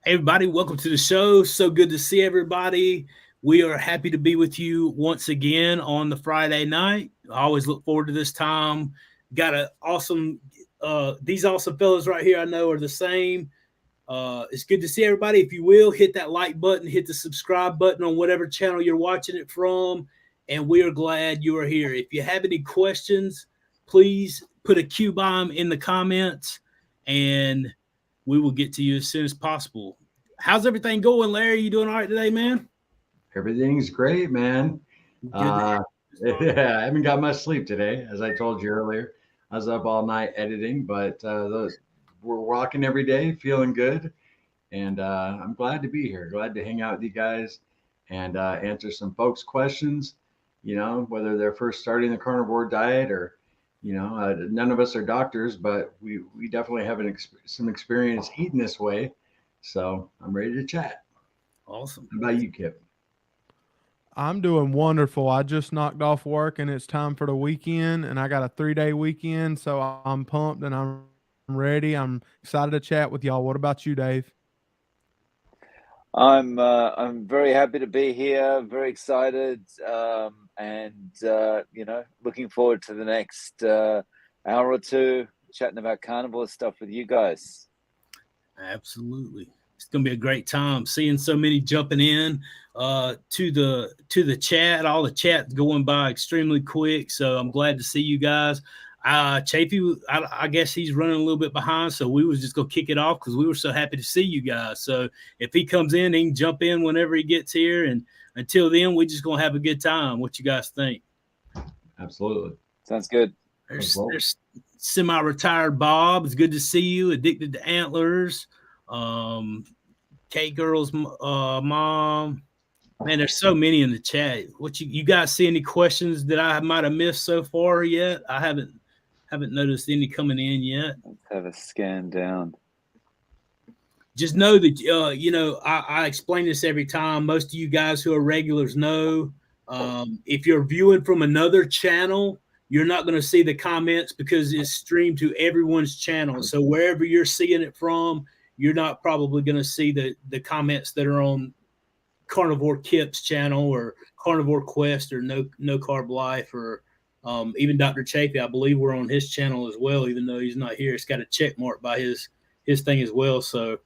Hey everybody, welcome to the show. So good to see everybody. We are happy to be with you once again on the Friday night. I always look forward to this time. Got a awesome these awesome fellas right here I know are the same. It's good to see everybody. If you will, hit that like button, hit the subscribe button on whatever channel you're watching it from, and we are glad you are here. If you have any questions, please put a Q bomb in the comments and we will get to you as soon as possible. How's everything going, Larry? You doing all right today, man? Everything's great, man. Good. Uh, yeah, I haven't got much sleep today, as I told you earlier. I was up all night editing, but those we're walking every day, feeling good, and I'm glad to be here. Glad to hang out with you guys and answer some folks' questions. You know, whether they're first starting the carnivore diet or, none of us are doctors, but we definitely have some experience eating this way. So I'm ready to chat. Awesome. How about you, Kip? I'm doing wonderful. I just knocked off work and it's time for the weekend, and I got a 3-day weekend, so I'm pumped and I'm ready. I'm excited to chat with y'all. What about you, Dave? I'm very happy to be here, very excited, and looking forward to the next hour or two chatting about carnivore stuff with you guys. Absolutely. It's gonna be a great time seeing so many jumping in to the chat. All the chat going by extremely quick. So I'm glad to see you guys. Chafee, I guess he's running a little bit behind, so we was just gonna kick it off because we were so happy to see you guys. So if he comes in, he can jump in whenever he gets here. And until then, we're just gonna have a good time. What you guys think? Absolutely. Sounds good. There's semi-retired Bob. It's good to see you. Addicted to antlers. K Girl's mom. Man, there's so many in the chat. What you guys see any questions that I might have missed so far yet? I haven't noticed any coming in yet. Let's have a scan down. Just know that I explain this every time. Most of you guys who are regulars know if you're viewing from another channel, you're not going to see the comments because it's streamed to everyone's channel. So wherever you're seeing it from, you're not probably going to see the comments that are on Carnivore Kipp's channel or Carnivore Quest or No Carb Life or even Dr. Chafee. I believe we're on his channel as well, even though he's not here. It's got a check mark by his thing as well. So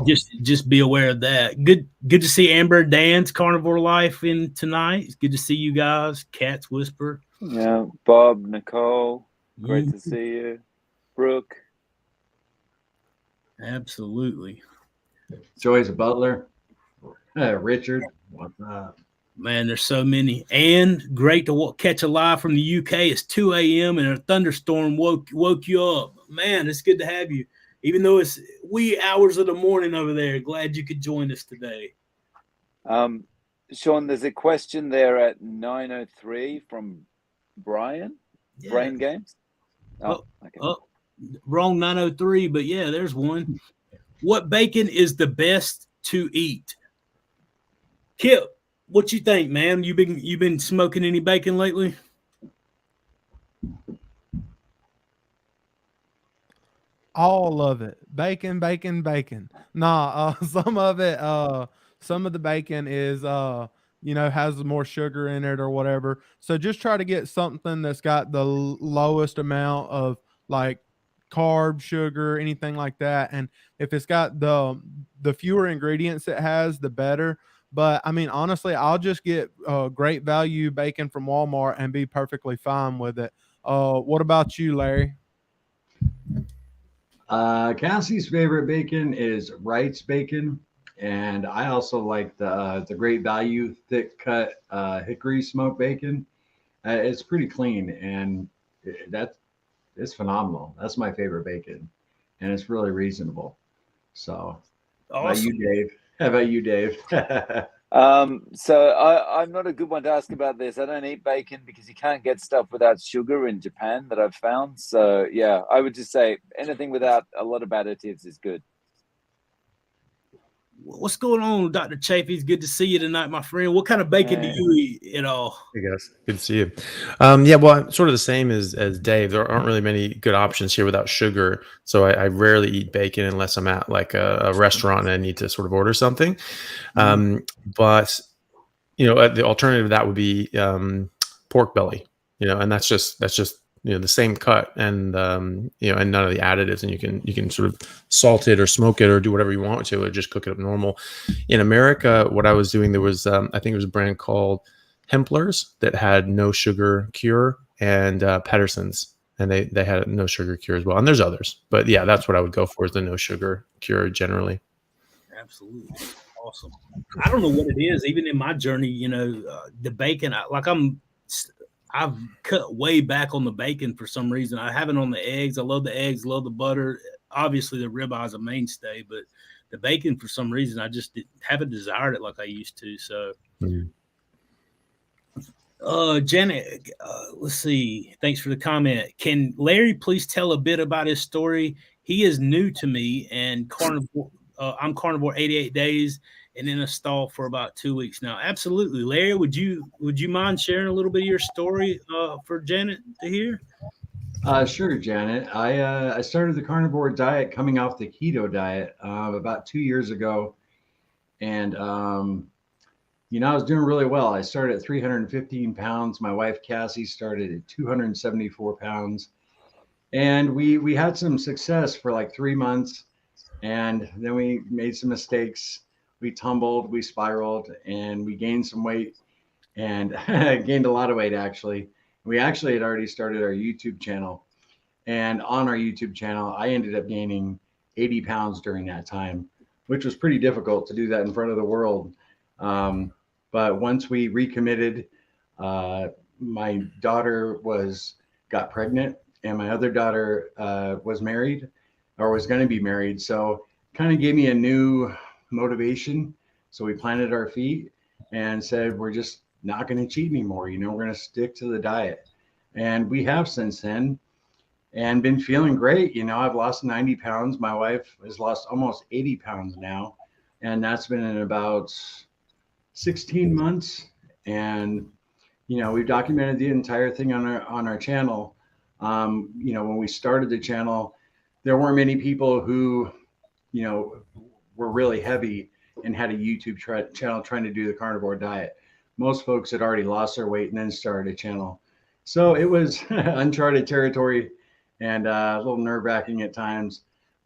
just be aware of that. Good to see Amber Dan's Carnivore Life in tonight. It's good to see you guys. Cats Whisper. Yeah, Bob, Nicole, great to see you. Brooke. Absolutely. Joyce Butler, Richard, what's up? Man, there's so many. And great to catch a live from the UK. It's 2 a.m. and a thunderstorm woke you up. Man, it's good to have you. Even though it's wee hours of the morning over there. Glad you could join us today. Sean, there's a question there at 9:03 from Brian. Yeah. Brain Games. Wrong 9:03, but yeah, there's one. What bacon is the best to eat? Kipp, what you think, man? You been smoking any bacon lately? All of it. Bacon, bacon, bacon. Nah, some of the bacon is has more sugar in it or whatever. So just try to get something that's got the lowest amount of like carb, sugar, anything like that. And if it's got the fewer ingredients it has, the better. But I mean, honestly, I'll just get great value bacon from Walmart and be perfectly fine with it. What about you, Larry? Cassie's favorite bacon is Wright's bacon, and I also like the Great Value thick cut hickory smoked bacon. It's pretty clean, and it's phenomenal. That's my favorite bacon, and it's really reasonable. So, awesome. How about you, Dave? How about you, Dave? So I'm not a good one to ask about this. I don't eat bacon because you can't get stuff without sugar in Japan that I've found. So yeah, I would just say anything without a lot of additives is good. What's going on, Dr. Chafee? It's good to see you tonight, my friend. What kind of bacon do you eat at all? Hey guys, good to see you. Yeah, well, I'm sort of the same as Dave. There aren't really many good options here without sugar, so I rarely eat bacon unless I'm at like a restaurant and I need to sort of order something. But the alternative to that would be pork belly. And that's just the same cut and and none of the additives, and you can sort of salt it or smoke it or do whatever you want to, or just cook it up normal. In America, what I was doing, there was I think it was a brand called Hempler's that had no sugar cure, and Pedersen's, and they had a no sugar cure as well. And there's others, but yeah, that's what I would go for, is the no sugar cure generally. Absolutely. Awesome. I don't know what it is. Even in my journey, the bacon, I've cut way back on the bacon for some reason. I haven't on the eggs. I love the eggs, love the butter. Obviously, the ribeye is a mainstay, but the bacon, for some reason, I just haven't desired it like I used to. So, Janet, let's see. Thanks for the comment. Can Larry please tell a bit about his story? He is new to me, and carnivore. I'm carnivore 88 days and in a stall for about 2 weeks now. Absolutely, Larry. Would you mind sharing a little bit of your story for Janet to hear? Sure, Janet. I started the carnivore diet coming off the keto diet about 2 years ago, and I was doing really well. I started at 315 pounds. My wife Cassie started at 274 pounds, and we had some success for like 3 months, and then we made some mistakes. We tumbled, we spiraled, and we gained some weight, and gained a lot of weight actually. We actually had already started our YouTube channel, and on our YouTube channel, I ended up gaining 80 pounds during that time, which was pretty difficult to do that in front of the world. But once we recommitted, my daughter got pregnant, and my other daughter was married, or was going to be married. So kind of gave me a new motivation. So we planted our feet and said, we're just not going to cheat anymore. We're going to stick to the diet. And we have since then, and been feeling great. I've lost 90 pounds. My wife has lost almost 80 pounds now. And that's been in about 16 months. And, we've documented the entire thing on our channel. When we started the channel, there weren't many people who, were really heavy and had a YouTube channel trying to do the carnivore diet. Most folks had already lost their weight and then started a channel. So it was uncharted territory and a little nerve-wracking at times,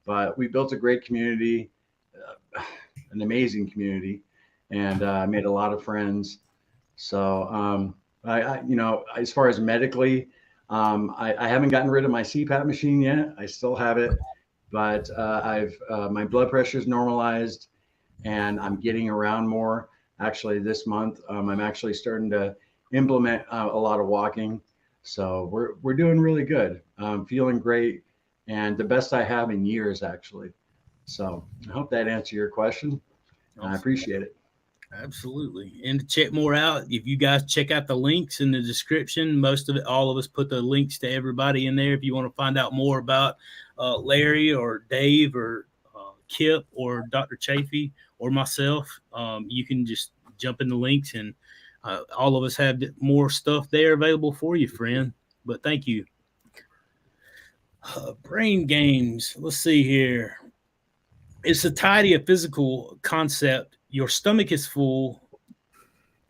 but we built a great community, an amazing community, and made a lot of friends. So as far as medically, I haven't gotten rid of my CPAP machine yet. I still have it, but my blood pressure is normalized, and I'm getting around more. Actually, this month, I'm actually starting to implement a lot of walking. So we're doing really good. I'm feeling great, and the best I have in years, actually. So I hope that answered your question. I appreciate it. Absolutely. And to check more out, if you guys check out the links in the description, all of us put the links to everybody in there. If you want to find out more about Larry or Dave or Kipp or Dr. Chafee or myself, you can just jump in the links, and all of us have more stuff there available for you, friend. But thank you. Brain games. Let's see here. Is satiety a physical concept? Your stomach is full,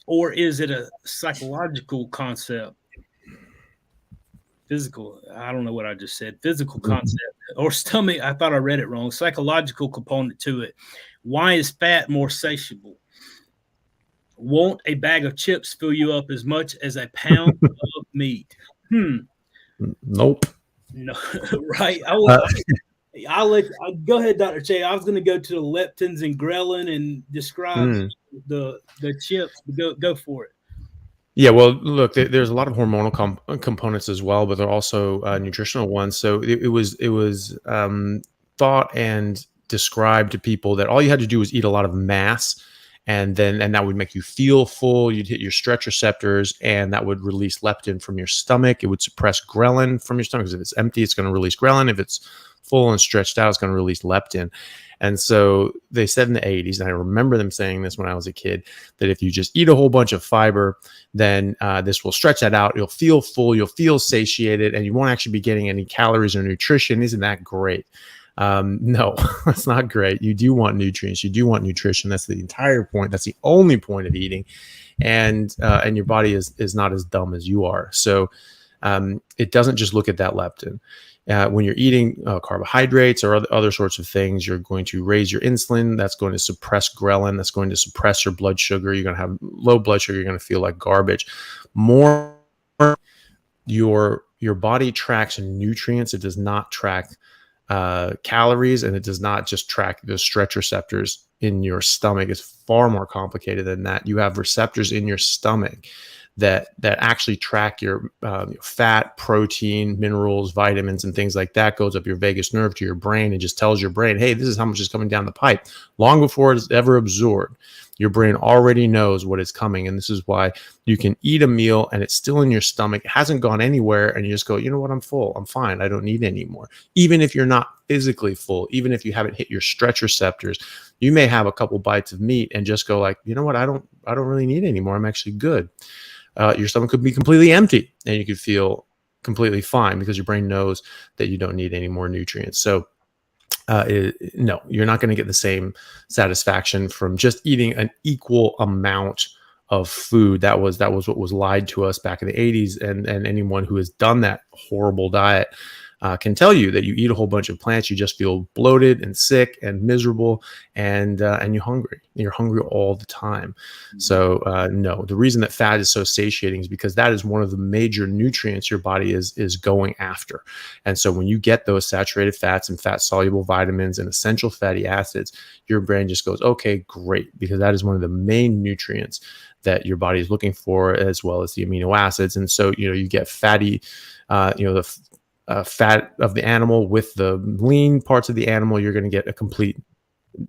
or is it a psychological concept? Physical. I don't know what I just said. Physical concept or stomach. I thought I read it wrong. Psychological component to it. Why is fat more satiable? Won't a bag of chips fill you up as much as a pound of meat? Nope. No, right. I'll go ahead, Dr. Che. I was going to go to the leptins and ghrelin and describe the chips. Go for it. Yeah, well, look, there's a lot of hormonal components as well, but there are also nutritional ones. So it was thought and described to people that all you had to do was eat a lot of mass, and that would make you feel full. You'd hit your stretch receptors, and that would release leptin from your stomach. It would suppress ghrelin from your stomach, because if it's empty, it's going to release ghrelin. If it's full and stretched out, it's going to release leptin. And so they said in the 80s, and I remember them saying this when I was a kid, that if you just eat a whole bunch of fiber, then this will stretch that out. You'll feel full, you'll feel satiated, and you won't actually be getting any calories or nutrition. Isn't that great? No, that's not great. You do want nutrients. You do want nutrition. That's the entire point. That's the only point of eating. And your body is not as dumb as you are. So it doesn't just look at that leptin. When you're eating carbohydrates or other sorts of things, you're going to raise your insulin. That's going to suppress ghrelin. That's going to suppress your blood sugar. You're going to have low blood sugar. You're going to feel like garbage. More, your body tracks nutrients. It does not track calories, and it does not just track the stretch receptors in your stomach. It's far more complicated than that. You have receptors in your stomach that actually track your fat, protein, minerals, vitamins, and things like that. Goes up your vagus nerve to your brain and just tells your brain, hey, this is how much is coming down the pipe. Long before it's ever absorbed, your brain already knows what is coming. And this is why you can eat a meal and it's still in your stomach. It hasn't gone anywhere. And you just go, you know what? I'm full. I'm fine. I don't need any more. Even if you're not physically full, even if you haven't hit your stretch receptors, you may have a couple bites of meat and just go like, you know what? I don't really need any more. I'm actually good. Your stomach could be completely empty and you could feel completely fine because your brain knows that you don't need any more nutrients. So no, you're not going to get the same satisfaction from just eating an equal amount of food. That was what was lied to us back in the 80s. And anyone who has done that horrible diet can tell you that you eat a whole bunch of plants, you just feel bloated and sick and miserable, and you're hungry. You're hungry all the time. So no, the reason that fat is so satiating is because that is one of the major nutrients your body is going after. And so when you get those saturated fats and fat soluble vitamins and essential fatty acids, your brain just goes, okay, great, because that is one of the main nutrients that your body is looking for, as well as the amino acids. And so you get fatty, the fat of the animal with the lean parts of the animal. You're going to get complete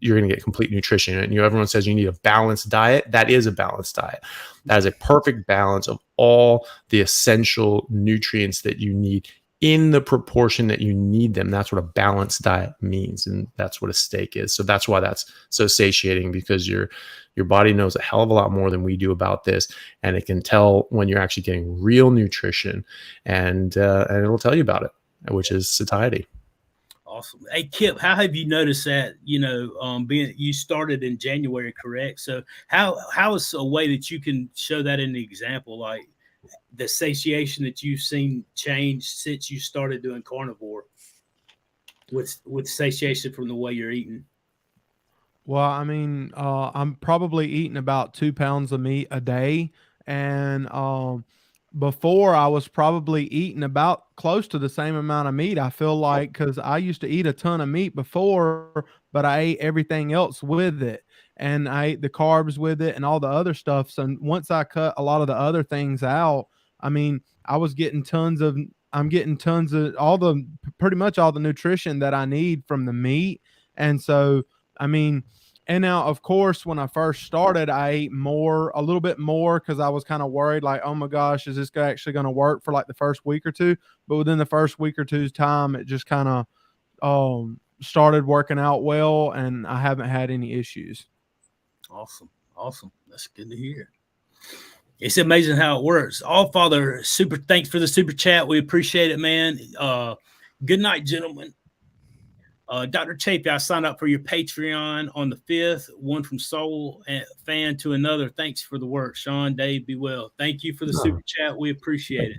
nutrition. And everyone says you need a balanced diet. That is a balanced diet. That is a perfect balance of all the essential nutrients that you need in the proportion that you need them. That's what a balanced diet means, and that's what a steak is. So that's why that's so satiating, because your body knows a hell of a lot more than we do about this, and it can tell when you're actually getting real nutrition, and it'll tell you about it, which is satiety. Awesome. Hey, Kipp, how have you noticed that? Being you started in January, correct? So how is a way that you can show that in the example, like the satiation that you've seen change since you started doing carnivore with satiation from the way you're eating? Well, I mean, I'm probably eating about 2 pounds of meat a day, and before I was probably eating about close to the same amount of meat. I feel like, because I used to eat a ton of meat before, but I ate everything else with it, and I ate the carbs with it and all the other stuff. So once I cut a lot of the other things out, I mean, I'm getting tons of pretty much all the nutrition that I need from the meat. And so, I mean, and now, of course, when I first started, I ate a little bit more, because I was kind of worried, like, oh my gosh, is this actually going to work for like the first week or two? But within the first week or two's time, it just kind of started working out well, and I haven't had any issues. Awesome. That's good to hear. It's amazing how it works. All Father, thanks for the super chat. We appreciate it, man. Good night, gentlemen. Dr. Chapey, I signed up for your Patreon on the 5th, one from Soul fan to another. Thanks for the work. Sean, Dave, be well. Thank you for the super chat. We appreciate it.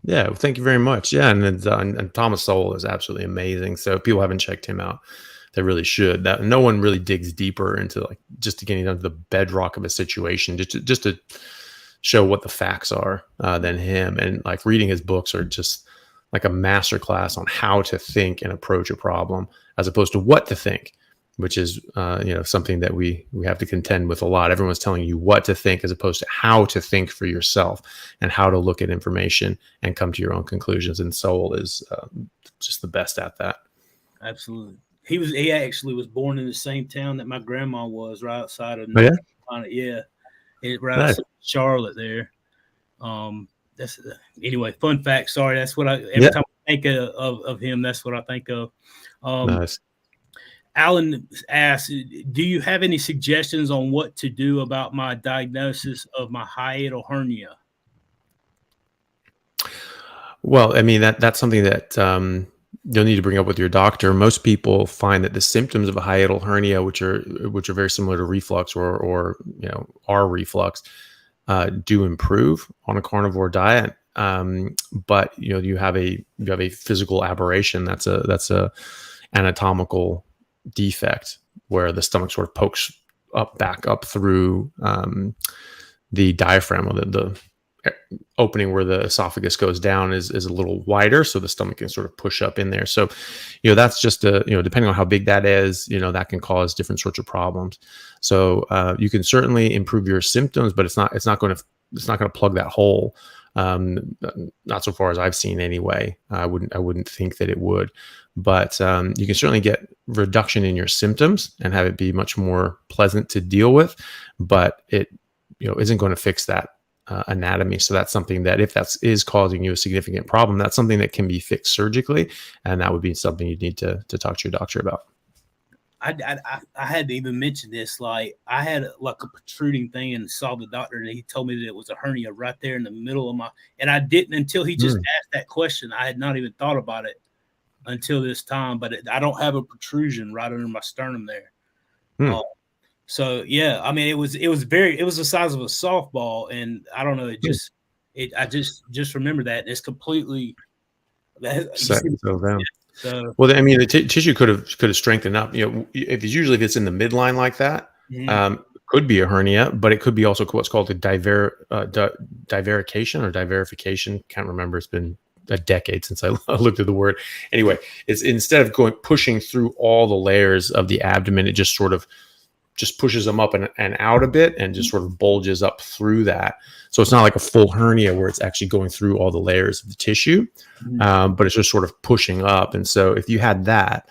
Yeah, well, thank you very much. Yeah, and Thomas Sowell is absolutely amazing. So if people haven't checked him out, they really should. That no one really digs deeper into like just to getting down to the bedrock of a situation, just to show what the facts are than him. And like reading his books are just like a masterclass on how to think and approach a problem, as opposed to what to think, which is something that we have to contend with a lot. Everyone's telling you what to think as opposed to how to think for yourself and how to look at information and come to your own conclusions. And Sowell is just the best at that. Absolutely. He actually was born in the same town that my grandma was, right outside of right outside of Charlotte there. That's anyway, fun fact. Sorry, that's what every time I think of him, that's what I think of. Nice. Alan asks, do you have any suggestions on what to do about my diagnosis of my hiatal hernia? Well, I mean, that's something that you'll need to bring up with your doctor. Most people find that the symptoms of a hiatal hernia, which are very similar to reflux or are reflux, do improve on a carnivore diet. But you have a physical aberration. That's a anatomical defect where the stomach sort of pokes back up through the diaphragm, or the opening where the esophagus goes down is a little wider, so the stomach can sort of push up in there. So that's just depending on how big that is, that can cause different sorts of problems. So you can certainly improve your symptoms, but it's not going to plug that hole. Not so far as I've seen anyway. I wouldn't think that it would, but you can certainly get reduction in your symptoms and have it be much more pleasant to deal with, but it isn't going to fix that anatomy. So that's something that, if that is causing you a significant problem, that's something that can be fixed surgically, and that would be something you need to talk to your doctor about. I had to even mention this. Like, I had like a protruding thing and saw the doctor, and he told me that it was a hernia right there in the middle of and I didn't, until he just asked that question. I had not even thought about it until this time, but I don't have a protrusion right under my sternum there. So yeah, I mean, it was the size of a softball, and I don't know. I just remember that, and it's completely. So, well, I mean, the tissue could have strengthened up. If it's in the midline like that, could be a hernia, but it could be also what's called a divarication or divarification. Can't remember. It's been a decade since I looked at the word. Anyway, it's instead of pushing through all the layers of the abdomen, it just sort of pushes them up and out a bit, and just sort of bulges up through that. So it's not like a full hernia where it's actually going through all the layers of the tissue, but it's just sort of pushing up. And so if you had that,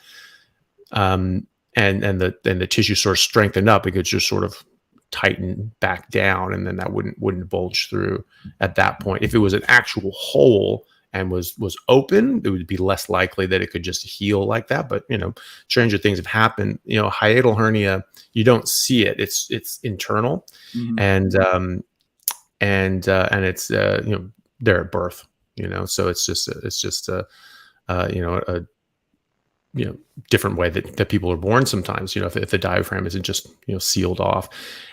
and the tissue sort of strengthened up, it could just sort of tighten back down, and then that wouldn't bulge through at that point. If it was an actual hole and was open, it would be less likely that it could just heal like that. But stranger things have happened. Hiatal hernia, you don't see it; it's internal, and it's they're at birth. So it's just a different way that people are born sometimes, if the diaphragm isn't just, sealed off,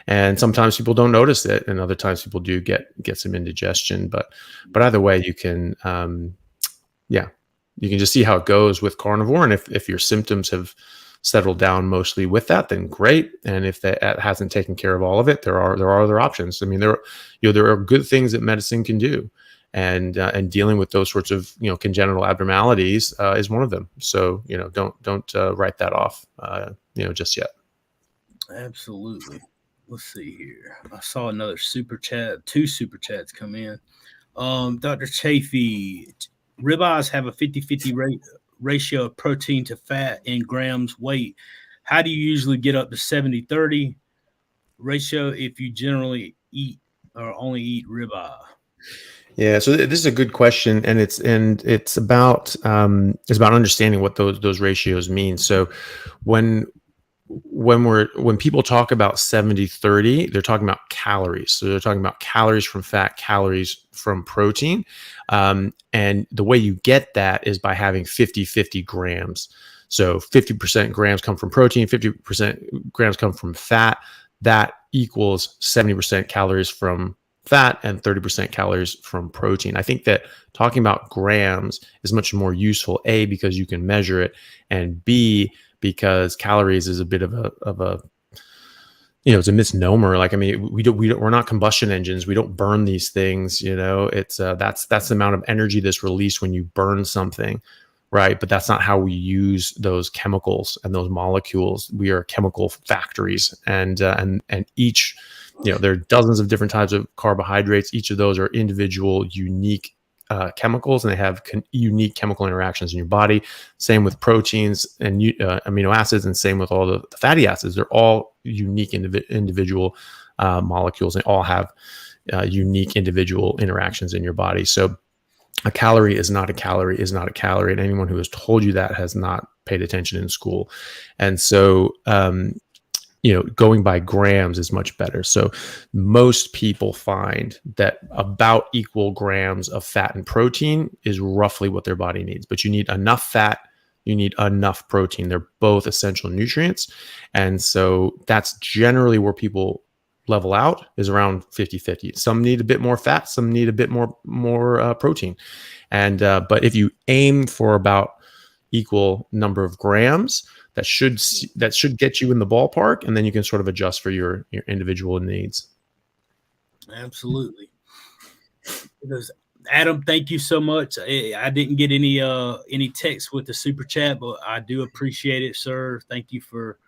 and sometimes people don't notice it, and other times people do get some indigestion, but either way, you can, you can just see how it goes with carnivore. And if your symptoms have settled down mostly with that, then great. And if that hasn't taken care of all of it, there are other options. I mean, there are good things that medicine can do. And dealing with those sorts of congenital abnormalities is one of them. So don't write that off just yet. Absolutely. Let's see here. I saw another super chat. 2 super chats come in. Dr. Chafee, ribeyes have a 50-50 ratio of protein to fat in grams weight. How do you usually get up to 70-30 ratio if you generally eat or only eat ribeye? Yeah, so this is a good question, and it's about understanding what those ratios mean. So when people talk about 70-30, they're talking about calories. So they're talking about calories from fat, calories from protein, and the way you get that is by having 50-50 grams. So 50% grams come from protein, 50% grams come from fat. That equals 70% calories from fat and 30% calories from protein. I think that talking about grams is much more useful, A, because you can measure it, and B, because calories is a bit of a it's a misnomer. Like, I mean, we're not combustion engines. We don't burn these things. It's that's the amount of energy that's released when you burn something, right? But that's not how we use those chemicals and those molecules. We are chemical factories, and each, there are dozens of different types of carbohydrates. Each of those are individual, unique chemicals, and they have unique chemical interactions in your body. Same with proteins and amino acids, and same with all the fatty acids. They're all unique individual molecules, and all have unique individual interactions in your body. So a calorie is not a calorie is not a calorie, and anyone who has told you that has not paid attention in school. And so, going by grams is much better. So most people find that about equal grams of fat and protein is roughly what their body needs, but you need enough fat, you need enough protein. They're both essential nutrients. And so that's generally where people level out, is around 50-50. Some need a bit more fat, some need a bit more protein. And but if you aim for about equal number of grams, that should get you in the ballpark, and then you can sort of adjust for your individual needs. Absolutely. Because Adam, thank you so much. I didn't get any text with the super chat, but I do appreciate it, sir. Thank you for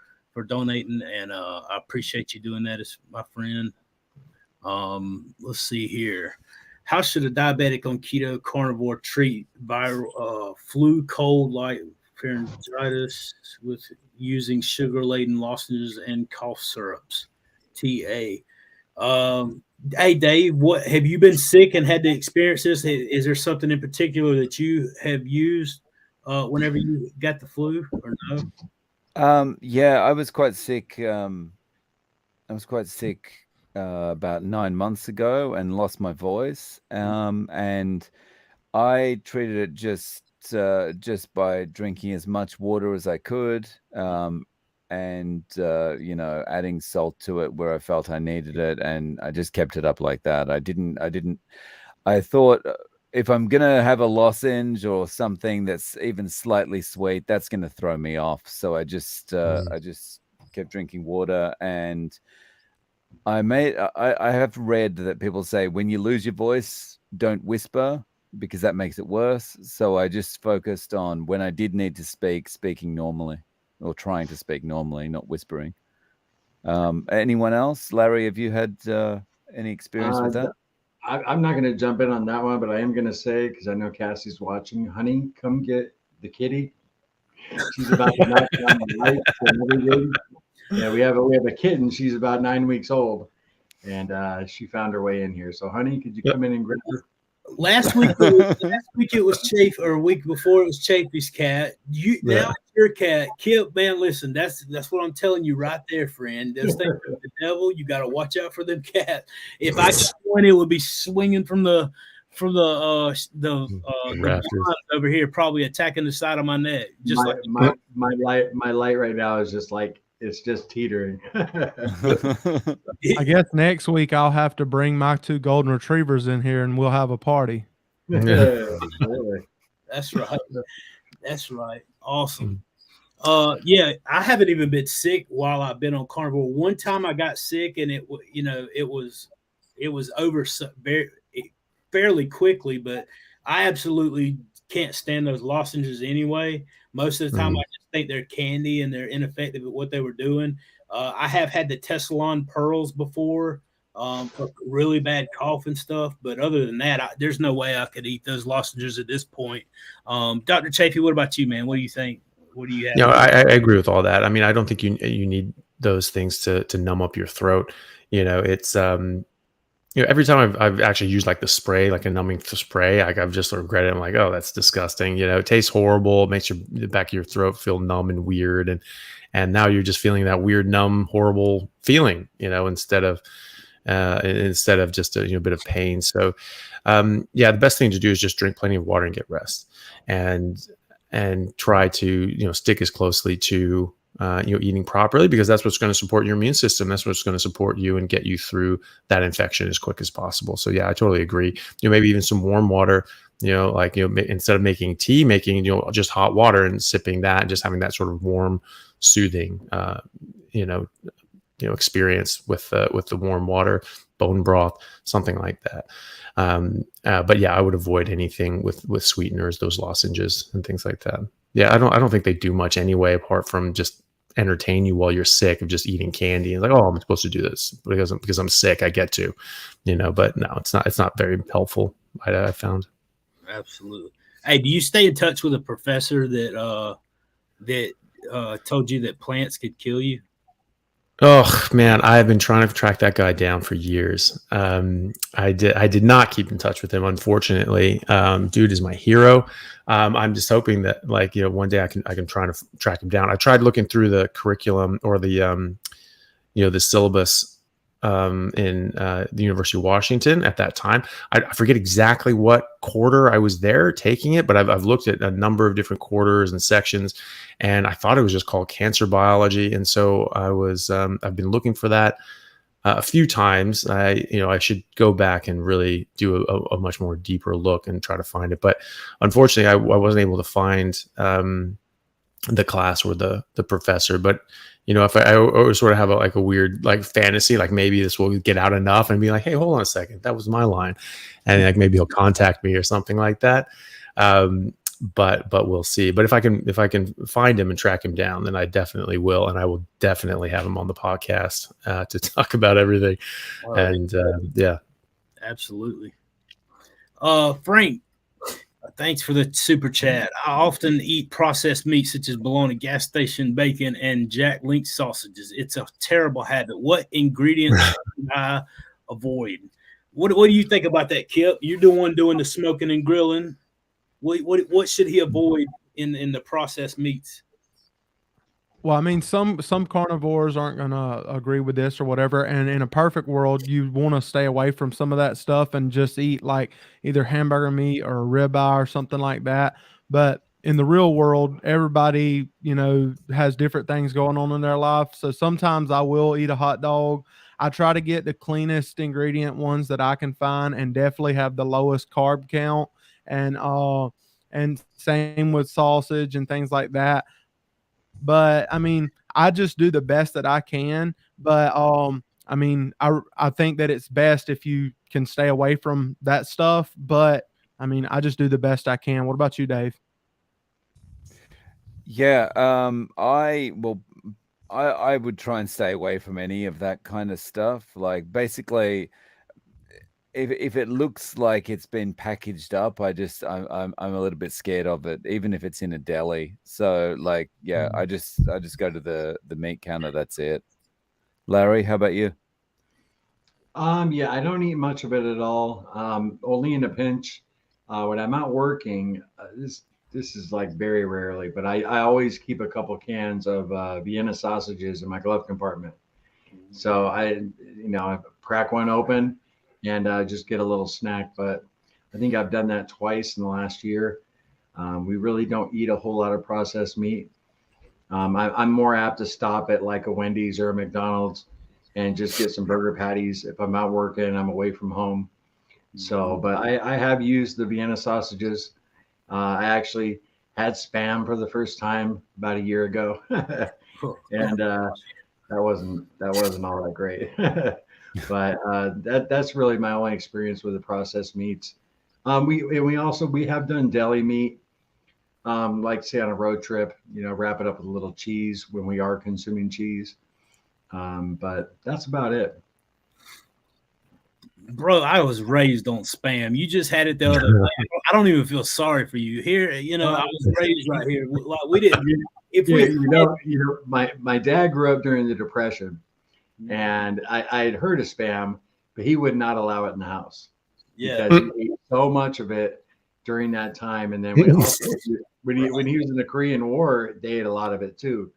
donating, and I appreciate you doing that as my friend. Let's see here. How should a diabetic on keto carnivore treat viral flu, cold, like pharyngitis with using sugar-laden lozenges and cough syrups? TA. Hey, Dave, what have you been sick and had to experience this? Is there something in particular that you have used whenever you got the flu, or no? Yeah, I was quite sick. About 9 months ago and lost my voice. And I treated it just by drinking as much water as I could, and adding salt to it where I felt I needed it, and I just kept it up like that. I thought, if I'm gonna have a lozenge or something that's even slightly sweet, that's gonna throw me off. So I just kept drinking water. And I have read that people say when you lose your voice, don't whisper, because that makes it worse. So I just focused on, when I did need to speaking normally, or trying to speak normally, not whispering. Anyone else? Larry, have you had any experience with that? I'm not going to jump in on that one, but I am going to say, because I know Cassie's watching, honey, come get the kitty. She's about to knock down the lights and everything. Yeah, we have a kitten. She's about 9 weeks old, and she found her way in here. So, honey, could you come in and grab her? Last week it was Chafe, or a week before it was Chafe's cat. Now it's your cat, Kipp. Man, listen, that's what I'm telling you right there, friend. Those things are the devil. You got to watch out for them cats. If I got one, it would be swinging from the over here, probably attacking the side of my neck. Just my light right now is just like, it's just teetering. I guess next week I'll have to bring my 2 golden retrievers in here and we'll have a party. Really. That's right. That's right. Awesome. Yeah, I haven't even been sick while I've been on carnivore. One time I got sick, and it was over fairly quickly, but I absolutely can't stand those lozenges anyway. Most of the time, I just think they're candy and they're ineffective at what they were doing. I have had the Tessalon pearls before for really bad cough and stuff, but other than that, there's no way I could eat those lozenges at this point. Dr. Chafee, what about you, man? What do you think? What do you have? I agree with all that. I mean, I don't think you need those things to numb up your throat. It's every time I've actually used like the spray, like a numbing spray, like I've just regretted it. I'm like, oh, that's disgusting. It tastes horrible. It makes the back of your throat feel numb and weird. And now you're just feeling that weird, numb, horrible feeling, instead of just a bit of pain. So, the best thing to do is just drink plenty of water and get rest, and try to, stick as closely to, eating properly, because that's what's going to support your immune system. That's what's going to support you and get you through that infection as quick as possible. So yeah, I totally agree. Maybe even some warm water, instead of making tea, making, just hot water and sipping that, and just having that sort of warm, soothing, experience with the warm water, bone broth, something like that. But yeah, I would avoid anything with sweeteners, those lozenges and things like that. Yeah, I don't think they do much anyway, apart from just entertain you while you're sick, of just eating candy. It's like, oh, I'm supposed to do this because I'm sick. I get to, but no, it's not very helpful. I found. Absolutely. Hey, do you stay in touch with a professor that told you that plants could kill you? Oh man, I have been trying to track that guy down for years. I did not keep in touch with him, unfortunately. Dude is my hero. I'm just hoping that, like, one day I can try to track him down. I tried looking through the curriculum or the syllabus in the University of Washington at that time. I forget exactly what quarter I was there taking it, but I've looked at a number of different quarters and sections, and I thought it was just called cancer biology. And so I've been looking for that a few times. I should go back and really do a much more deeper look and try to find it. But unfortunately, I wasn't able to find the class or the professor. But if I always sort of have a weird like fantasy, like maybe this will get out enough and be like, hey, hold on a second, that was my line, and like maybe he'll contact me or something like that. But we'll see. But if I can find him and track him down, then I definitely will, and I will definitely have him on the podcast to talk about everything. Wow. And yeah, absolutely. Frank, thanks for the super chat. I often eat processed meats such as bologna, gas station bacon, and Jack Link sausages. It's a terrible habit. What ingredients should I avoid? What do you think about that, Kipp? You're the one doing the smoking and grilling. What should he avoid in the processed meats? Well, I mean, some carnivores aren't going to agree with this or whatever. And in a perfect world, you want to stay away from some of that stuff and just eat like either hamburger meat or a ribeye or something like that. But in the real world, everybody, has different things going on in their life. So sometimes I will eat a hot dog. I try to get the cleanest ingredient ones that I can find and definitely have the lowest carb count. And same with sausage and things like that. But I mean, I just do the best that I can. But I mean, I think that it's best if you can stay away from that stuff. But I mean, I just do the best I can. What about you, Dave? Yeah, I would try and stay away from any of that kind of stuff. Like basically, if it looks like it's been packaged up, I'm a little bit scared of it, even if it's in a deli. So like, yeah, I just go to the meat counter. That's it. Larry, how about you? Yeah, I don't eat much of it at all. Only in a pinch. When I'm out working, this is like very rarely, but I always keep a couple cans of Vienna sausages in my glove compartment. So I crack one open and just get a little snack. But I think I've done that twice in the last year. We really don't eat a whole lot of processed meat. I'm more apt to stop at like a Wendy's or a McDonald's and just get some burger patties if I'm out working and I'm away from home. So, but I have used the Vienna sausages. I actually had Spam for the first time about a year ago, and that wasn't all that great. But that's really my only experience with the processed meats. We have done deli meat, like say on a road trip, wrap it up with a little cheese when we are consuming cheese. But that's about it. Bro, I was raised on Spam. You just had it the other day. I don't even feel sorry for you. Here, I was raised right here. Like we didn't. My dad grew up during the Depression, and I had heard of Spam, but he would not allow it in the house. Yeah, because he ate so much of it during that time, and then when he was in the Korean War, they ate a lot of it too.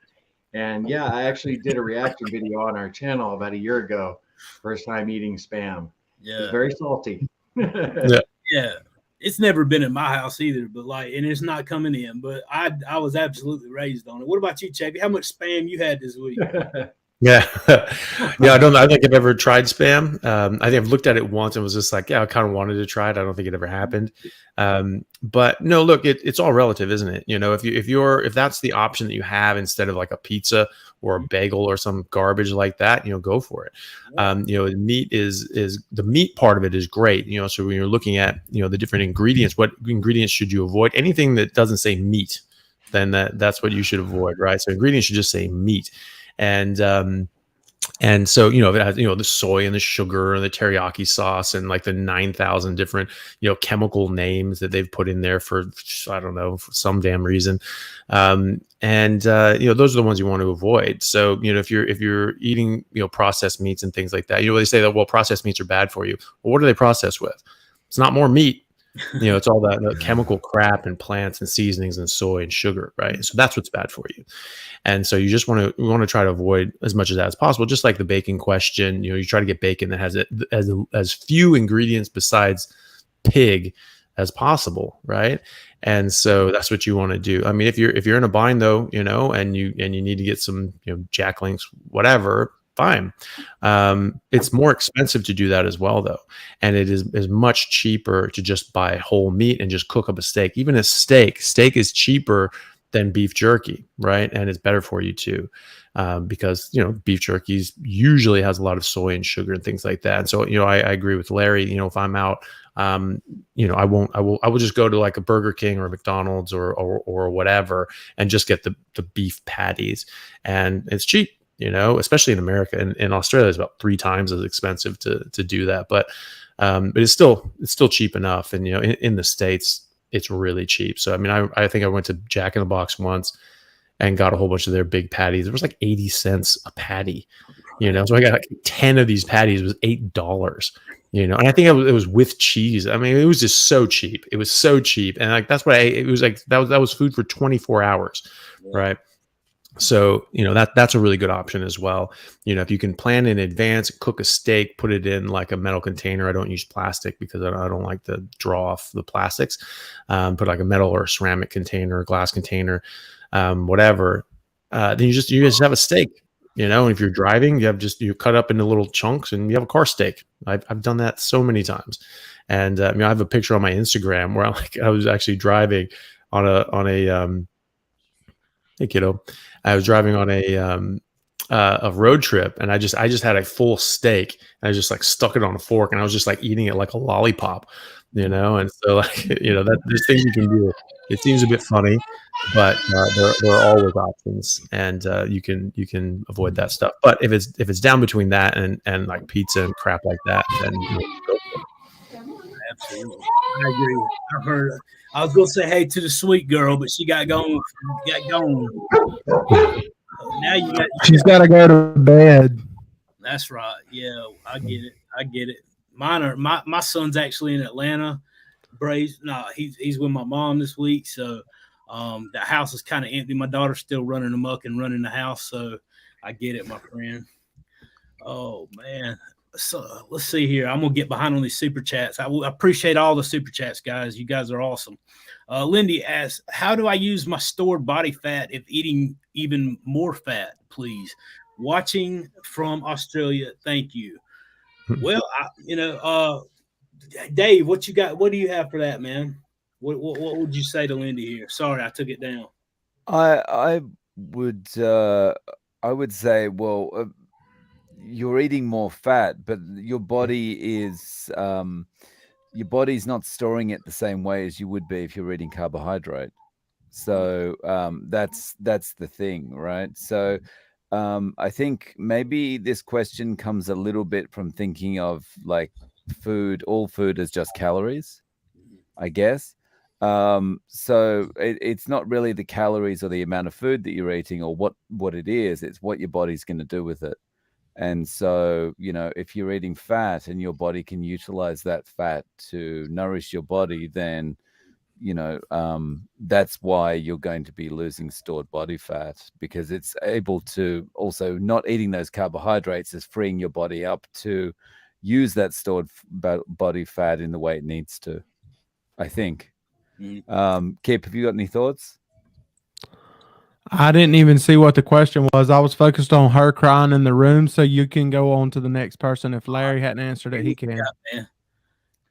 And yeah, I actually did a reaction video on our channel about a year ago. First time eating Spam. Yeah, it's very salty. Yeah. It's never been in my house either, but and it's not coming in. But I was absolutely raised on it. What about you, Chapey? How much Spam you had this week? Yeah. I don't think I've ever tried Spam. I think I've looked at it once and was just like, yeah, I kind of wanted to try it. I don't think it ever happened. But no, look, it's all relative, isn't it? If that's the option that you have instead of like a pizza or a bagel or some garbage like that, go for it. Meat is the meat part of it is great. So when you're looking at, the different ingredients, what ingredients should you avoid? Anything that doesn't say meat, then that's what you should avoid, right? So ingredients should just say meat. And And so, it has, the soy and the sugar and the teriyaki sauce and like the 9,000 different, chemical names that they've put in there for, I don't know, for some damn reason. Those are the ones you want to avoid. So, if you're eating, processed meats and things like that, they say that, well, processed meats are bad for you. Well, what are they processed with? It's not more meat. It's all that chemical crap and plants and seasonings and soy and sugar, right? So that's what's bad for you. And so you just want to try to avoid as much of that as possible. Just like the bacon question, you try to get bacon that has as few ingredients besides pig as possible, right? And so that's what you want to do. I mean, if you're in a bind though, and you need to get some, jack links, whatever, fine. It's more expensive to do that as well though. And it is much cheaper to just buy whole meat and just cook up a steak. Even a steak is cheaper than beef jerky, right? And it's better for you too, because beef jerky usually has a lot of soy and sugar and things like that. And so I agree with Larry. If I'm out, I will just go to like a Burger King or a McDonald's or whatever and just get the beef patties, and it's cheap. Especially in America. And in Australia, it's about 3 times as expensive to do that. But it's still cheap enough. And in the States, it's really cheap. So I mean, I think I went to Jack in the Box once and got a whole bunch of their big patties. It was like 80 cents a patty, So I got like 10 of these patties. It was $8. And I think it was with cheese. I mean, it was just so cheap. It was so cheap, and like that's what it was like. That was food for 24 hours, right? So, that's a really good option as well. If you can plan in advance, cook a steak, put it in like a metal container. I don't use plastic because I don't like to draw off the plastics. Put like a metal or a ceramic container, a glass container, whatever. Then you just have a steak, and if you're driving, you cut up into little chunks and you have a car steak. I've done that so many times. And, I have a picture on my Instagram where I was actually driving on a hey kiddo, I was driving on a road trip, and I just had a full steak, and I just like stuck it on a fork, and I was just like eating it like a lollipop, and so like that there's things you can do. It seems a bit funny, but there are always options, and you can avoid that stuff. But if it's down between that and like pizza and crap like that, then go for it. Absolutely, I agree. I've heard. I was gonna say hey to the sweet girl, but she got gone. Now She's got to go to bed. That's right. Yeah, I get it. My son's actually in Atlanta. Braves. No, he's with my mom this week, so the house is kind of empty. My daughter's still running amok and running the house, so I get it, my friend. Oh man. So let's see here. I'm gonna get behind on these super chats. I appreciate all the super chats, guys. You guys are awesome. Lindy asks, "How do I use my stored body fat if eating even more fat, please?" Watching from Australia, thank you. Well, Dave, what you got? What do you have for that, man? What would you say to Lindy here? Sorry, I took it down. I would say, well, you're eating more fat, but your body's not storing it the same way as you would be if you're eating carbohydrate. So that's the thing, right? So I think maybe this question comes a little bit from thinking of like all food is just calories, I guess. So it's not really the calories or the amount of food that you're eating or what it is, it's what your body's going to do with it. And so, if you're eating fat and your body can utilize that fat to nourish your body, then, that's why you're going to be losing stored body fat, because it's able to also, not eating those carbohydrates is freeing your body up to use that stored body fat in the way it needs to, I think. Kipp, have you got any thoughts? I didn't even see what the question was. I was focused on her crying in the room, so you can go on to the next person. If Larry hadn't answered it, he can. Yeah,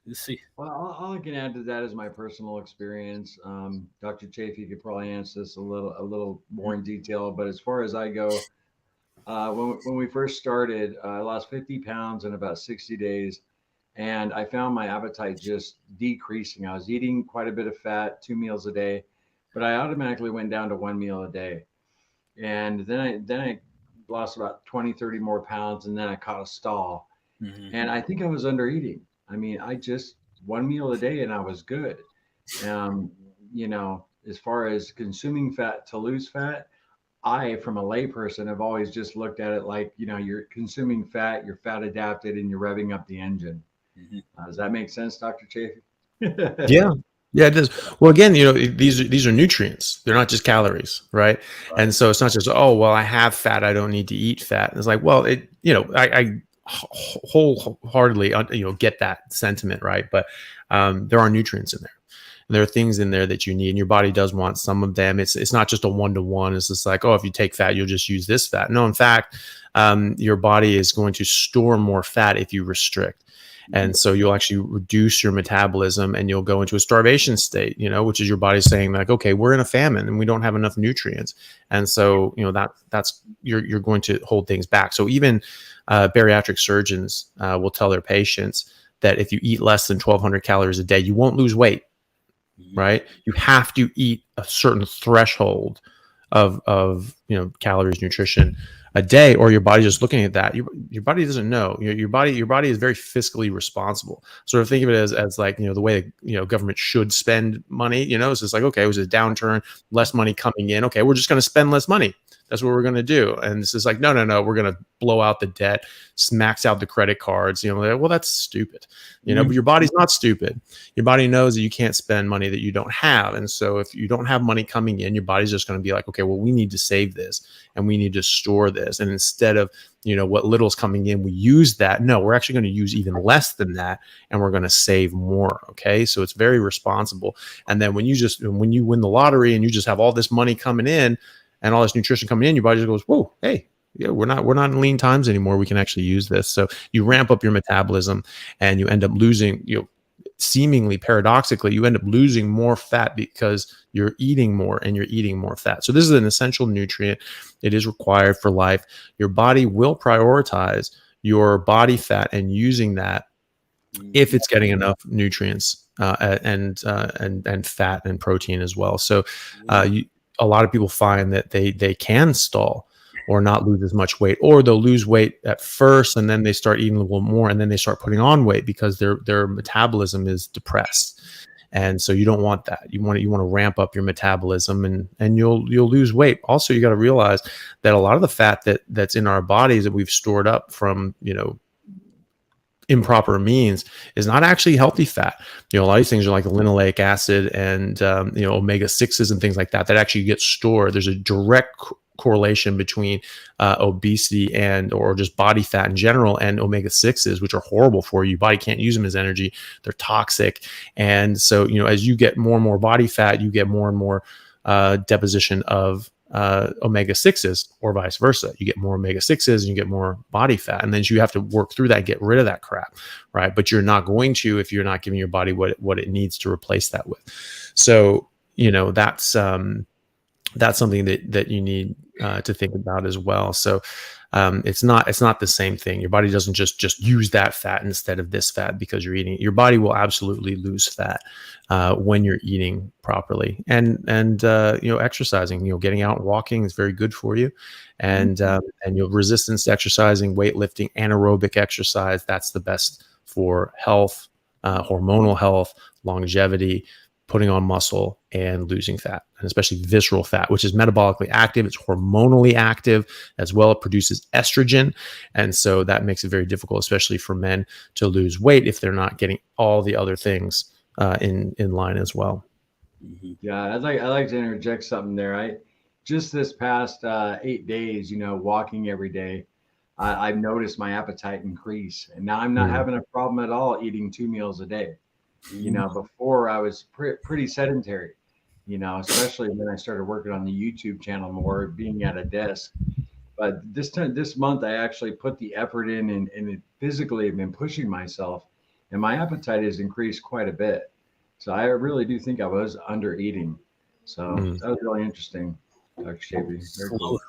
let's see. Well, all I can add to that is my personal experience. Dr. Chafee could probably answer this a little more in detail, but as far as I go, when we first started, I lost 50 pounds in about 60 days, and I found my appetite just decreasing. I was eating quite a bit of fat, 2 meals a day, but I automatically went down to 1 meal a day. And then I lost about 20, 30 more pounds, and then I caught a stall. Mhm. And I think I was under eating. I mean, I just one meal a day and I was good. Um, you know, as far as consuming fat to lose fat, I, from a layperson, have always just looked at it like, you know, you're consuming fat, you're fat adapted, and you're revving up the engine. Mhm. Does that make sense, Dr. Chafee? Yeah. Yeah, it does. Well, again, these are nutrients. They're not just calories, right? And so it's not just, oh, well, I have fat, I don't need to eat fat. It's like, well, I wholeheartedly, get that sentiment, right? But there are nutrients in there. And there are things in there that you need, and your body does want some of them. It's not just a one-to-one. It's just like, oh, if you take fat, you'll just use this fat. No, in fact, your body is going to store more fat if you restrict. And so you'll actually reduce your metabolism and you'll go into a starvation state, which is your body saying like, okay, we're in a famine and we don't have enough nutrients. And so, that's you're going to hold things back. So even bariatric surgeons will tell their patients that if you eat less than 1,200 calories a day, you won't lose weight, right? You have to eat a certain threshold of calories, nutrition a day, or your body's just looking at that. Your body doesn't know. Your body is very fiscally responsible. Sort of think of it as like, the way government should spend money. It's just like, okay, it was a downturn, less money coming in. Okay, we're just going to spend less money. That's what we're going to do. And this is like, no, we're going to blow out the debt, max out the credit cards. Well, that's stupid. But your body's not stupid. Your body knows that you can't spend money that you don't have. And so if you don't have money coming in, your body's just going to be like, okay, well, we need to save this and we need to store this. And instead of, what little's coming in, we use that. No, we're actually going to use even less than that. And we're going to save more. Okay. So it's very responsible. And then when you win the lottery and you just have all this money coming in and all this nutrition coming in, your body just goes, whoa, hey, yeah, we're not in lean times anymore. We can actually use this. So you ramp up your metabolism and you end up losing, seemingly paradoxically, you end up losing more fat because you're eating more and you're eating more fat. So this is an essential nutrient. It is required for life. Your body will prioritize your body fat and using that if it's getting enough nutrients and fat and protein as well. So a lot of people find that they can stall or not lose as much weight, or they'll lose weight at first and then they start eating a little more and then they start putting on weight because their metabolism is depressed. And so you don't want that. You want to ramp up your metabolism and you'll lose weight. Also, you got to realize that a lot of the fat that's in our bodies that we've stored up from, improper means is not actually healthy fat. A lot of these things are like linoleic acid and omega-6s and things like that actually get stored. There's a direct correlation between obesity or just body fat in general and omega-6s, which are horrible for you. Your body can't use them as energy. They're toxic. And so, as you get more and more body fat, you get more and more deposition of omega-6s, or vice versa. You get more omega-6s and you get more body fat. And then you have to work through that, get rid of that crap, right? But you're not going to if you're not giving your body what it needs to replace that with. So, that's something that you need to think about as well. So it's not the same thing. Your body doesn't just use that fat instead of this fat because you're eating. Your body will absolutely lose fat when you're eating properly and exercising. Getting out and walking is very good for you, and resistance exercising, weightlifting, anaerobic exercise. That's the best for health, hormonal health, longevity, putting on muscle, and losing fat, and especially visceral fat, which is metabolically active. It's hormonally active as well. It produces estrogen. And so that makes it very difficult, especially for men, to lose weight if they're not getting all the other things in line as well. Yeah, I'd like to interject something there. Just this past 8 days, walking every day, I've noticed my appetite increase. And now I'm not having a problem at all eating 2 meals a day. Before I was pretty sedentary, especially when I started working on the YouTube channel more, being at a desk. But this month, I actually put the effort in and physically have been pushing myself, and my appetite has increased quite a bit. So I really do think I was under eating. So that was really interesting, Dr. Chafee. Very cool.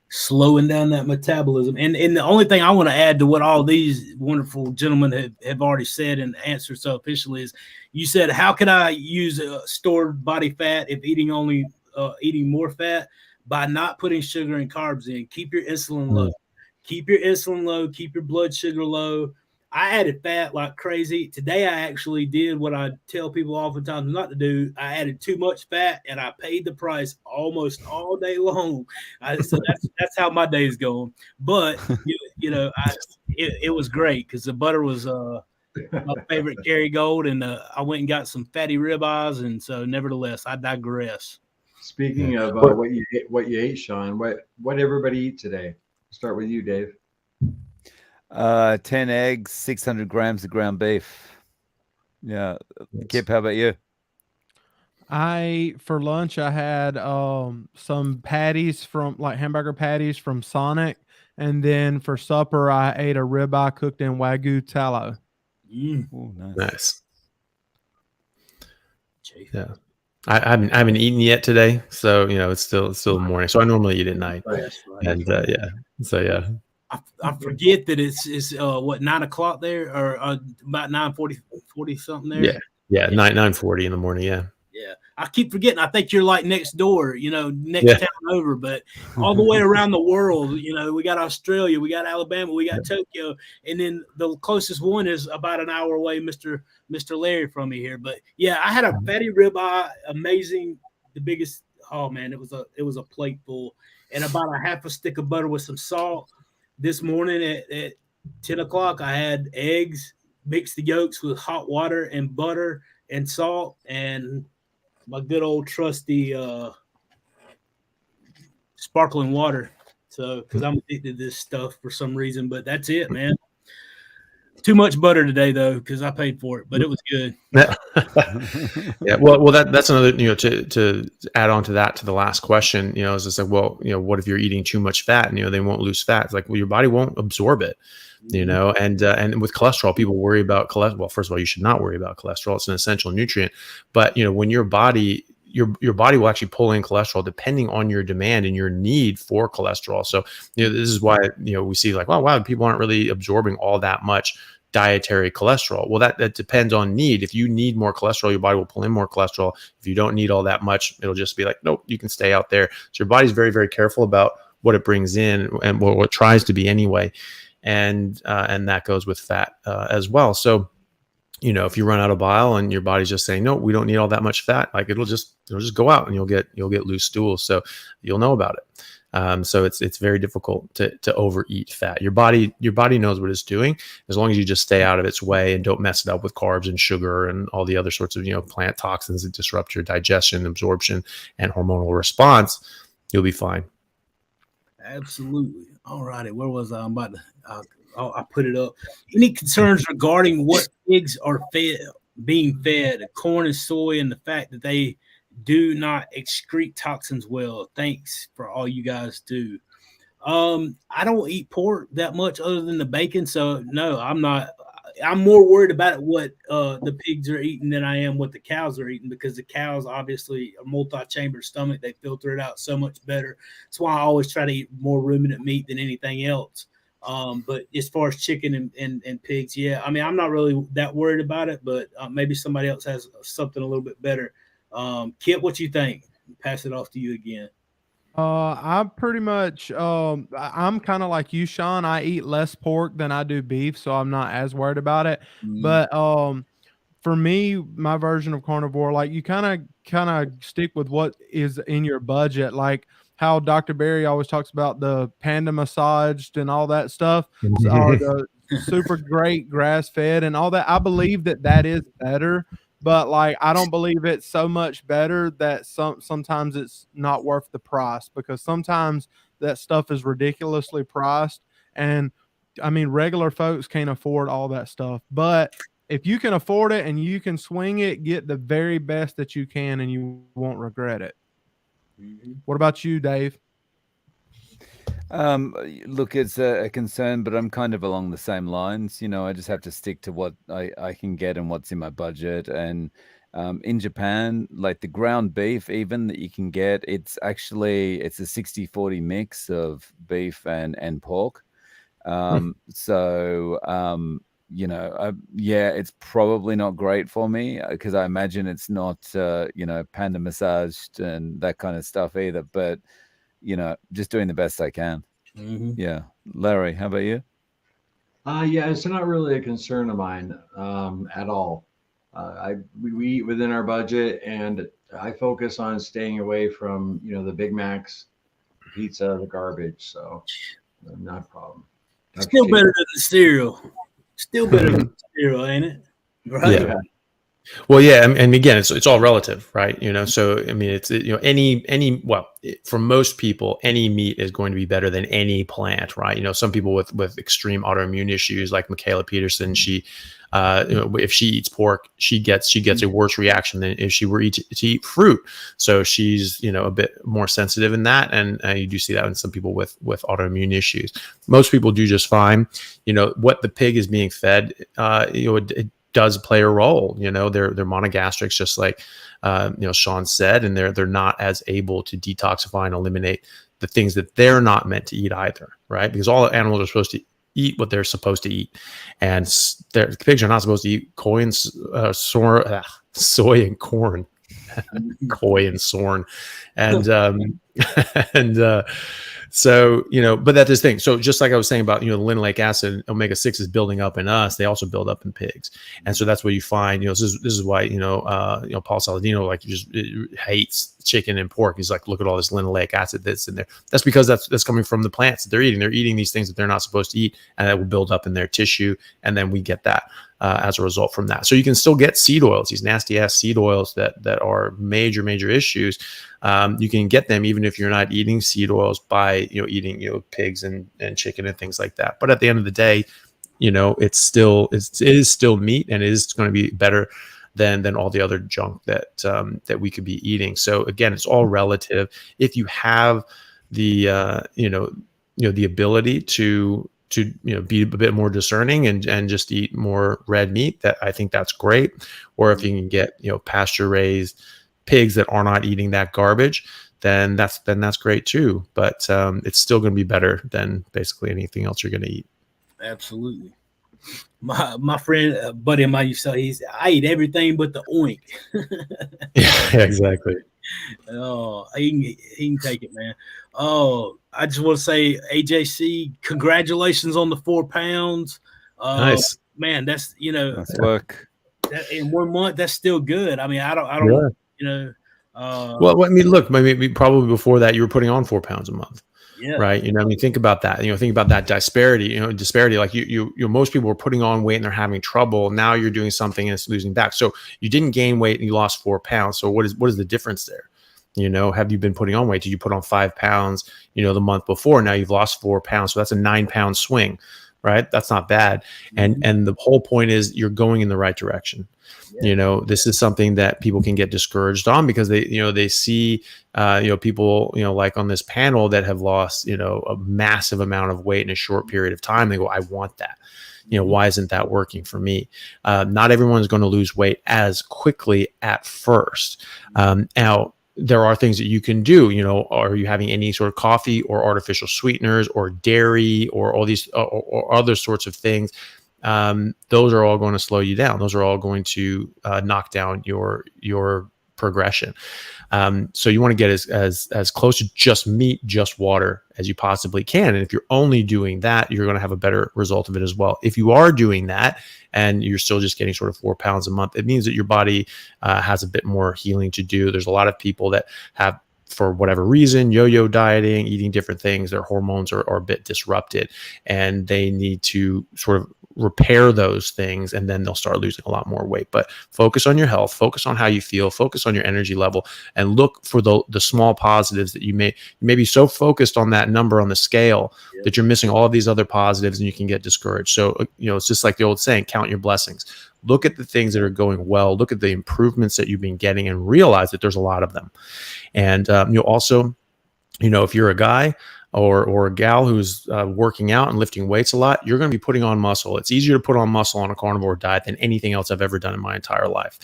Slowing down that metabolism. And the only thing I want to add to what all these wonderful gentlemen have already said and answered so officially is, you said, how can I use stored body fat if eating more fat? by not putting sugar and carbs in. Keep your insulin low. Keep your insulin low. Keep your blood sugar low. I added fat like crazy. Today, I actually did what I tell people oftentimes not to do. I added too much fat, and I paid the price almost all day long. So that's how my day's going. But it was great because the butter was my favorite Kerrygold, and I went and got some fatty ribeyes. And so, nevertheless, I digress. Speaking of what you ate, Sean, what everybody eat today? Start with you, Dave. 10 eggs, 600 grams of ground beef. Yeah. Kipp, how about you? For lunch I had some patties from like hamburger patties from Sonic, and then for supper I ate a ribeye cooked in Wagyu tallow. Ooh, Nice. Yeah. I haven't eaten yet today, so it's still morning. So I normally eat at night, and yeah. So yeah. I forget that it's what 9 o'clock there, or about 9:40 something there. Yeah, 9:40 in the morning. Yeah. I keep forgetting. I think you're like next door, next town over, but all the way around the world. We got Australia, we got Alabama, we got Tokyo, and then the closest one is about an hour away, Mr. Larry from me here. But yeah, I had a fatty ribeye, amazing, the biggest. Oh man, it was a plate full, and about a half a stick of butter with some salt. This morning at 10 o'clock, I had eggs, mixed the yolks with hot water and butter and salt, and my good old trusty sparkling water. So, because I'm addicted to this stuff for some reason, but that's it, man. Too much butter today though, because I paid for it, but it was good. Yeah. Well, that's another, to add on to that, to the last question, is just like, well, what if you're eating too much fat and, they won't lose fat? It's like, well, your body won't absorb it, and with cholesterol, people worry about cholesterol. Well, first of all, you should not worry about cholesterol. It's an essential nutrient, but when your body will actually pull in cholesterol depending on your demand and your need for cholesterol. So, this is why, we see like, oh, wow, people aren't really absorbing all that much dietary cholesterol. Well, that depends on need. If you need more cholesterol, your body will pull in more cholesterol. If you don't need all that much, it'll just be like, nope, you can stay out there. So your body's very, very careful about what it brings in and what it tries to be anyway. And that goes with fat as well. So, if you run out of bile and your body's just saying, no, we don't need all that much fat, like it'll just go out and you'll get loose stools. So you'll know about it. So it's very difficult to overeat fat. Your body knows what it's doing, as long as you just stay out of its way and don't mess it up with carbs and sugar and all the other sorts of plant toxins that disrupt your digestion, absorption, and hormonal response. You'll be fine. Absolutely. All righty. Where was I? I'm about to. I put it up. Any concerns regarding what pigs are being fed, corn and soy, and the fact that they do not excrete toxins well? Thanks for all you guys do. I don't eat pork that much other than the bacon, so no, I'm not. I'm more worried about what the pigs are eating than I am what the cows are eating, because the cows obviously are multi-chambered stomach. They filter it out so much better. That's why I always try to eat more ruminant meat than anything else. But as far as chicken and pigs, yeah, I mean, I'm not really that worried about it, but maybe somebody else has something a little bit better. Kipp, what you think? Pass it off to you again. I'm pretty much I'm kind of like you, Sean. I eat less pork than I do beef, so I'm not as worried about it. But for me, my version of carnivore, like you kind of stick with what is in your budget, like how Dr. Berry always talks about the panda massaged and all that stuff, or the super great grass fed and all that. I believe that is better. But like, I don't believe it's so much better that sometimes it's not worth the price, because sometimes that stuff is ridiculously priced. And I mean, regular folks can't afford all that stuff. But if you can afford it and you can swing it, get the very best that you can, and you won't regret it. What about you, Dave? Look, it's a concern, but I'm kind of along the same lines. I just have to stick to what I can get and what's in my budget. And in Japan, like the ground beef even that you can get, it's a 60-40 mix of beef and pork. It's probably not great for me, because I imagine it's not panda massaged and that kind of stuff either. But just doing the best I can. Mm-hmm. Yeah. Larry, how about you? Yeah, it's not really a concern of mine at all. We eat within our budget, and I focus on staying away from the Big Macs, pizza, the garbage. So not a problem. Still better than the cereal. Still better than the cereal, ain't it? Right? Yeah. Well, yeah, and again, it's all relative, right? So I mean, it's any well, for most people, any meat is going to be better than any plant, right? Some people with extreme autoimmune issues, like Michaela Peterson, she, if she eats pork, she gets a worse reaction than if she were to eat fruit. So she's a bit more sensitive in that, and you do see that in some people with autoimmune issues. Most people do just fine. What the pig is being fed, it does play a role. They're monogastrics, just like Sean said, and they're not as able to detoxify and eliminate the things that they're not meant to eat either, right? Because all animals are supposed to eat what they're supposed to eat, and the pigs are not supposed to eat soy and corn, coy and sorn, and so, but that's the thing. So just like I was saying about, the linoleic acid, omega-6 is building up in us. They also build up in pigs. And so that's what you find, this is why, Paul Saladino, like, just hates chicken and pork. He's like, look at all this linoleic acid that's in there. That's because that's coming from the plants that they're eating. They're eating these things that they're not supposed to eat, and that will build up in their tissue. And then we get that as a result from that. So you can still get seed oils, these nasty ass seed oils that are major issues. You can get them even if you're not eating seed oils by eating pigs and chicken and things like that. But at the end of the day, it is still meat, and it is going to be better than all the other junk that we could be eating. So again, it's all relative. If you have the the ability to be a bit more discerning and just eat more red meat, that I think that's great. Or if you can get pasture raised pigs that are not eating that garbage, then that's great too. But it's still going to be better than basically anything else you're going to eat. Absolutely. My friend, buddy of mine, I eat everything but the oink. Yeah, exactly. Oh, he can take it, man. Oh, I just want to say, AJC, congratulations on the 4 pounds. Nice, man. That's nice work. That in 1 month, that's still good. I mean, I don't, well, I mean, look, maybe probably before that you were putting on 4 pounds a month. Yeah. Right. I mean, think about that. Think about that disparity. Like you most people were putting on weight and they're having trouble. Now you're doing something and it's losing back. So you didn't gain weight and you lost 4 pounds. So what is the difference there? Have you been putting on weight? Did you put on 5 pounds, the month before? Now you've lost 4 pounds. So that's a 9-pound swing, right? That's not bad. Mm-hmm. And the whole point is you're going in the right direction. Yeah. This is something that people can get discouraged on because they see, people, like on this panel that have lost, a massive amount of weight in a short period of time. They go, I want that. Why isn't that working for me? Not everyone's going to lose weight as quickly at first. Now, there are things that you can do. Are you having any sort of coffee or artificial sweeteners or dairy or all these or other sorts of things? Those are all going to slow you down. Those are all going to knock down your progression. So you want to get as close to just meat, just water as you possibly can. And if you're only doing that, you're going to have a better result of it as well. If you are doing that and you're still just getting sort of 4 pounds a month, it means that your body has a bit more healing to do. There's a lot of people that have, for whatever reason, yo-yo dieting, eating different things, their hormones are a bit disrupted, and they need to sort of repair those things, and then they'll start losing a lot more weight. But focus on your health, focus on how you feel, focus on your energy level, and look for the small positives that you may be so focused on that number on the scale that you're missing all of these other positives, and you can get discouraged. So, it's just like the old saying, count your blessings. Look at the things that are going well, look at the improvements that you've been getting, and realize that there's a lot of them. And you'll also, if you're a guy or a gal who's working out and lifting weights a lot, you're going to be putting on muscle. It's easier to put on muscle on a carnivore diet than anything else I've ever done in my entire life.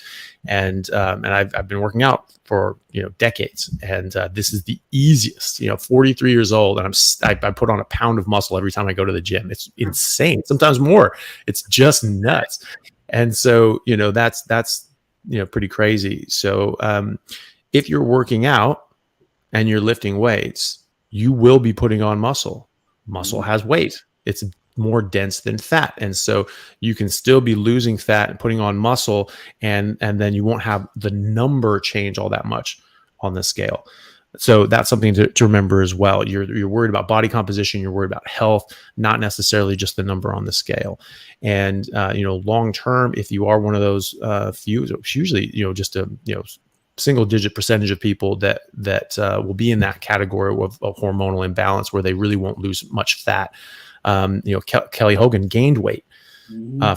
And I've been working out for decades, and this is the easiest. 43 years old, and I put on a pound of muscle every time I go to the gym. It's insane. Sometimes more. It's just nuts. And so that's pretty crazy. So if you're working out and you're lifting weights, you will be putting on muscle. Muscle has weight. It's more dense than fat. And so you can still be losing fat and putting on muscle, and then you won't have the number change all that much on the scale. So that's something to remember as well. You're worried about body composition, you're worried about health, not necessarily just the number on the scale. And long term, if you are one of those few, usually just a single digit percentage of people that will be in that category of hormonal imbalance where they really won't lose much fat. Kelly Hogan gained weight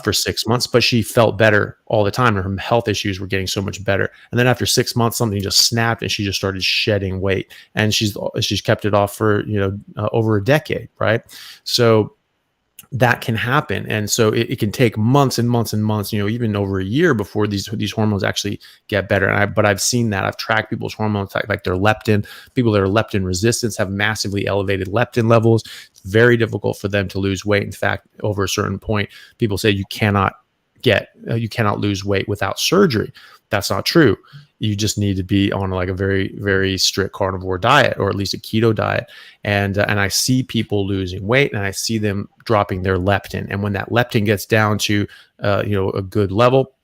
for 6 months, but she felt better all the time, and her health issues were getting so much better. And then after 6 months, something just snapped, and she just started shedding weight, and she's kept it off for over a decade, right? So that can happen. And so it can take months and months and months, even over a year before these hormones actually get better. But I've seen that. I've tracked people's hormones, like their leptin. People that are leptin resistant have massively elevated leptin levels. It's very difficult for them to lose weight. In fact, over a certain point, people say you cannot lose weight without surgery. That's not true. You just need to be on like a very, very strict carnivore diet, or at least a keto diet. And I see people losing weight, and I see them dropping their leptin. And when that leptin gets down to a good level,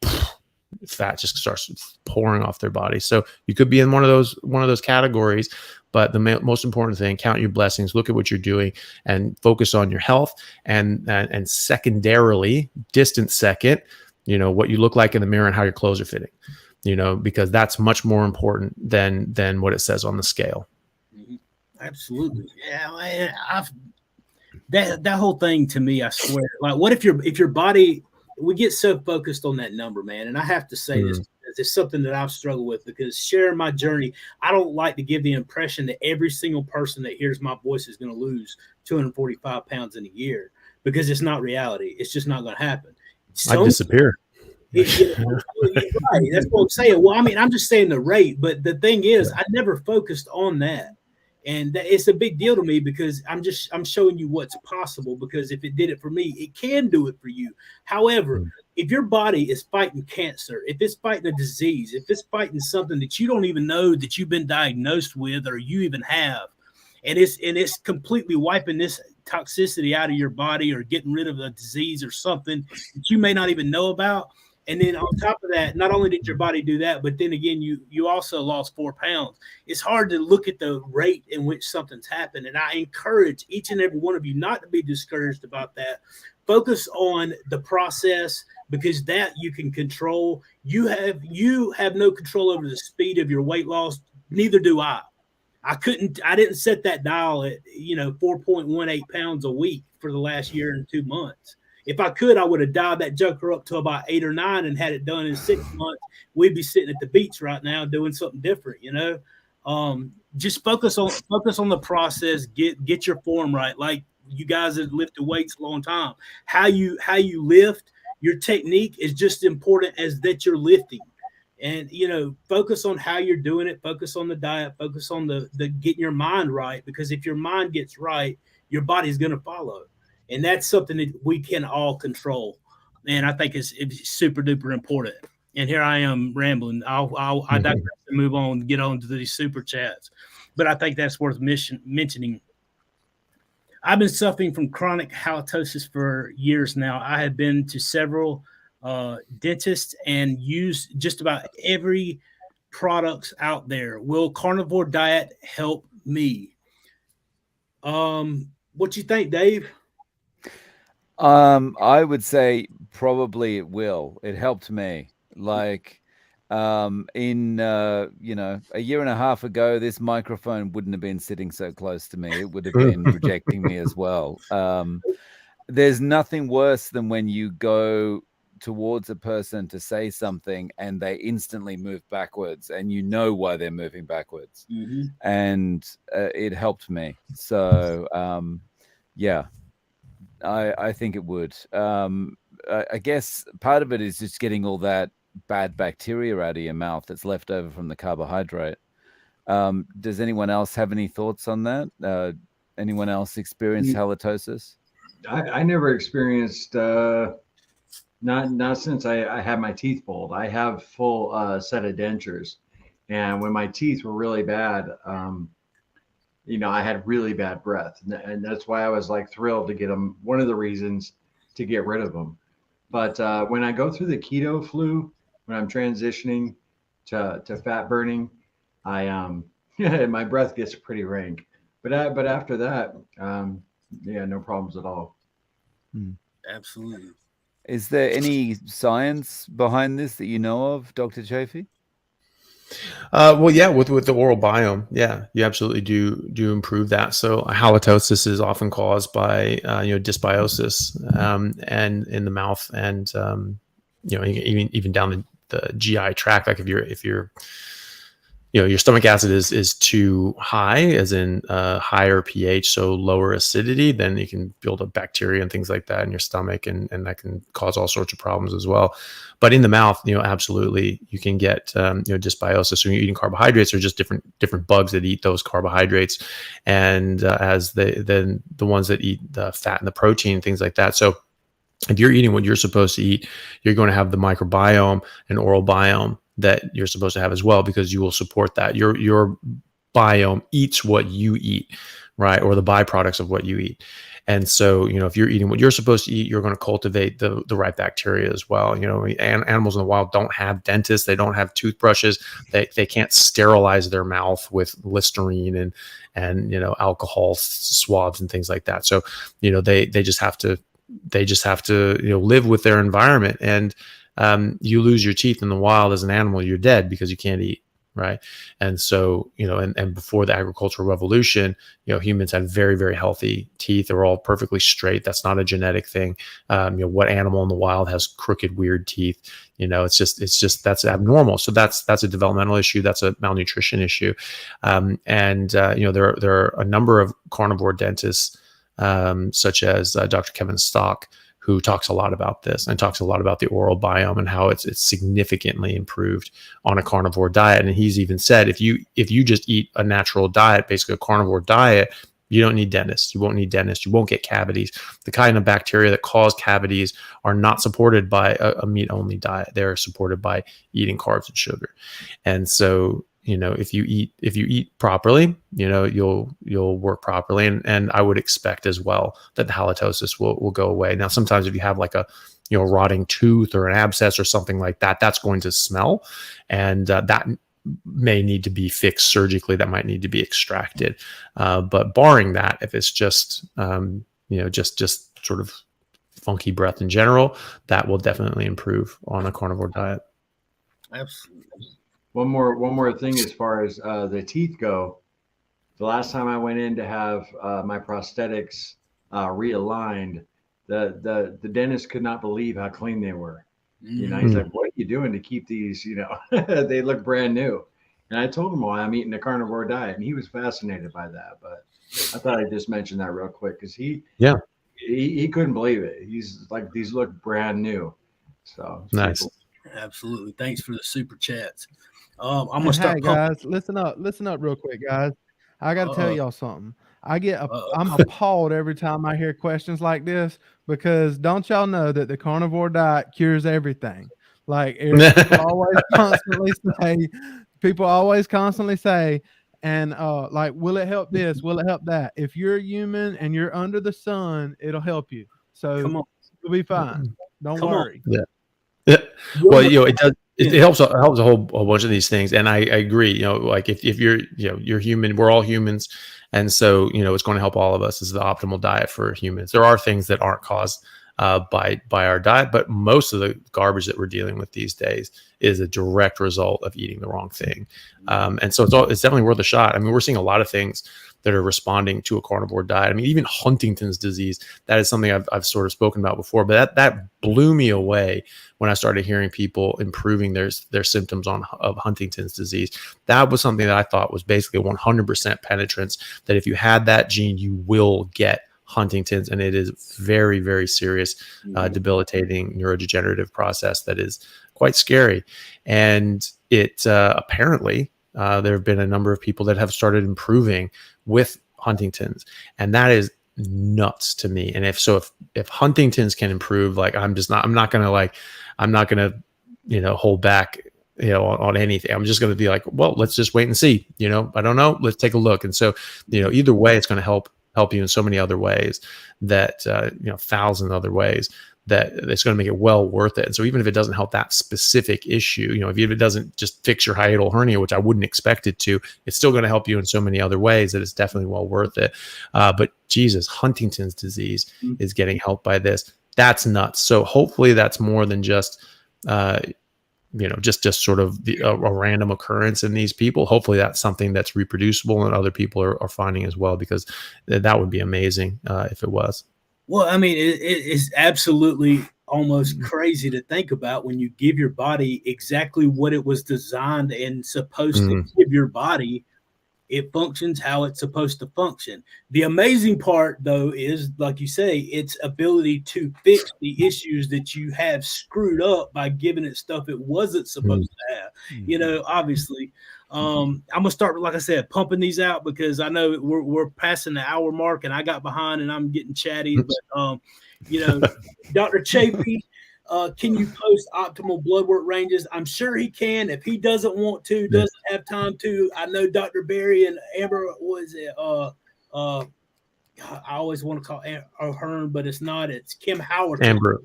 fat just starts pouring off their body. So you could be in one of those categories. But the most important thing, count your blessings, look at what you're doing, and focus on your health. And secondarily, distant second, what you look like in the mirror and how your clothes are fitting. Because that's much more important than what it says on the scale. Absolutely. Yeah. That whole thing to me, I swear, like, what if your body, we get so focused on that number, man. And I have to say this, it's something that I've struggled with, because sharing my journey, I don't like to give the impression that every single person that hears my voice is going to lose 245 pounds in a year, because it's not reality. It's just not going to happen. I disappear. Right, that's what I'm saying. Well, I mean, I'm just saying the rate, but the thing is, I never focused on that, and it's a big deal to me, because I'm showing you what's possible. Because if it did it for me, it can do it for you. However, if your body is fighting cancer, if it's fighting a disease, if it's fighting something that you don't even know that you've been diagnosed with, or you even have, and it's completely wiping this toxicity out of your body, or getting rid of a disease or something that you may not even know about. And then on top of that, not only did your body do that, but then again, you also lost 4 pounds. It's hard to look at the rate in which something's happened. And I encourage each and every one of you not to be discouraged about that. Focus on the process, because that you can control. You have no control over the speed of your weight loss. Neither do I. I didn't set that dial at 4.18 pounds a week for the last year and 2 months. If I could, I would have dialed that joker up to about 8 or 9 and had it done in 6 months. We'd be sitting at the beach right now doing something different, Just focus on the process. Get your form right. Like you guys have lifted weights a long time. How you lift, your technique is just important as that you're lifting. And focus on how you're doing it. Focus on the diet. Focus on the getting your mind right, because if your mind gets right, your body's going to follow. And that's something that we can all control. And I think it's super duper important. And here I am rambling. I digress and move on, get on to these super chats. But I think that's worth mentioning. I've been suffering from chronic halitosis for years now. I have been to several dentists and used just about every products out there. Will carnivore diet help me? What you think, Dave? I would say probably it will. It helped me. Like, in a year and a half ago, this microphone wouldn't have been sitting so close to me. It would have been rejecting me as well. There's nothing worse than when you go towards a person to say something and they instantly move backwards, and you know why they're moving backwards. And it helped me. So, yeah. I think it would. I guess part of it is just getting all that bad bacteria out of your mouth that's left over from the carbohydrate. Does anyone else have any thoughts on that? Anyone else experience halitosis? I never experienced, not since I had my teeth pulled. I have full set of dentures. And when my teeth were really bad, I had really bad breath, and that's why I was like thrilled to get them. One of the reasons to get rid of them. But when I go through the keto flu, when I'm transitioning to fat burning, I my breath gets pretty rank. But after that, yeah, no problems at all. Absolutely. Is there any science behind this that you know of, Dr. Chafee? Well, yeah, with the oral biome, yeah, you absolutely do improve that. So halitosis is often caused by dysbiosis, and in the mouth, and even down the GI tract. Like if you're your stomach acid is too high, as in higher pH, so lower acidity, then you can build up bacteria and things like that in your stomach, and that can cause all sorts of problems as well. But in the mouth, absolutely, you can get dysbiosis. When you're eating carbohydrates, or just different bugs that eat those carbohydrates, and then the ones that eat the fat and the protein, things like that. So if you're eating what you're supposed to eat, you're going to have the microbiome and oral biome that you're supposed to have as well, because you will support that. Your biome eats what you eat, right? Or the byproducts of what you eat. And so, if you're eating what you're supposed to eat, you're going to cultivate the right bacteria as well. Animals in the wild don't have dentists. They don't have toothbrushes. They can't sterilize their mouth with Listerine and alcohol swabs and things like that. So, they just have to live with their environment. And you lose your teeth in the wild as an animal, you're dead, because you can't eat, right? And so, and before the agricultural revolution, humans had very, very healthy teeth. They were all perfectly straight. That's not a genetic thing. What animal in the wild has crooked, weird teeth? It's just that's abnormal. So that's a developmental issue. That's a malnutrition issue. There are a number of carnivore dentists, such as Dr. Kevin Stock, who talks a lot about this, and talks a lot about the oral biome and how it's significantly improved on a carnivore diet. And he's even said, if you just eat a natural diet, basically a carnivore diet, you don't need dentists. You won't need dentists. You won't get cavities. The kind of bacteria that cause cavities are not supported by a meat-only diet. They're supported by eating carbs and sugar. And so, if you eat properly, you'll work properly. And I would expect as well that the halitosis will go away. Now, sometimes if you have like a rotting tooth or an abscess or something like that, that's going to smell, and that may need to be fixed surgically. That might need to be extracted. But barring that, if it's just just sort of funky breath in general, that will definitely improve on a carnivore diet. Absolutely. One more thing as far as the teeth go. The last time I went in to have my prosthetics realigned, the dentist could not believe how clean they were. He's like, "What are you doing to keep these? They look brand new." And I told him why I'm eating a carnivore diet, and he was fascinated by that. But I thought I'd just mention that real quick, because he couldn't believe it. He's like, "These look brand new." So nice. Cool. Absolutely. Thanks for the super chats. I'm gonna start. Hey guys, listen up real quick, guys. I got to tell y'all something. I'm appalled every time I hear questions like this, because don't y'all know that the carnivore diet cures everything? Like, people always constantly say, and like, will it help this? Will it help that? If you're a human and you're under the sun, it'll help you. So you'll be fine. Don't worry. Yeah. Well, it does. It helps a whole bunch of these things, and I agree. Like if you're human, we're all humans, and so it's going to help all of us. This is the optimal diet for humans. There are things that aren't caused by our diet, but most of the garbage that we're dealing with these days is a direct result of eating the wrong thing. And so it's definitely worth a shot. I mean, we're seeing a lot of things that are responding to a carnivore diet. I mean, even Huntington's disease, that is something I've sort of spoken about before, but that blew me away when I started hearing people improving their symptoms of Huntington's disease. That was something that I thought was basically 100% penetrance, that if you had that gene, you will get Huntington's, and it is very, very serious, debilitating neurodegenerative process that is quite scary. And it apparently, there have been a number of people that have started improving with Huntington's, and that is nuts to me. And if Huntington's can improve, like I'm not gonna hold back on anything. I'm just going to be like, well, let's just wait and see. I don't know. Let's take a look. And so, either way, it's going to help you in so many other ways that, thousands other ways that it's going to make it well worth it. And so even if it doesn't help that specific issue, if it doesn't just fix your hiatal hernia, which I wouldn't expect it to, it's still going to help you in so many other ways that it's definitely well worth it. But Jesus, Huntington's disease is getting helped by this. That's nuts. So hopefully that's more than just, just sort of a random occurrence in these people. Hopefully that's something that's reproducible and other people are finding as well, because that would be amazing if it was. Well, I mean, it is absolutely almost crazy to think about when you give your body exactly what it was designed and supposed to give your body. It functions how it's supposed to function. The amazing part, though, is, like you say, its ability to fix the issues that you have screwed up by giving it stuff it wasn't supposed to have. Obviously. I'm gonna start, like I said, pumping these out, because I know we're passing the hour mark and I got behind and I'm getting chatty. But Dr. Chapey, can you post optimal blood work ranges? I'm sure he can. If he doesn't want to, doesn't have time to. I know Dr. Barry and Amber, I always want to call Hearn, but it's not. It's Kim Howerton. Amber.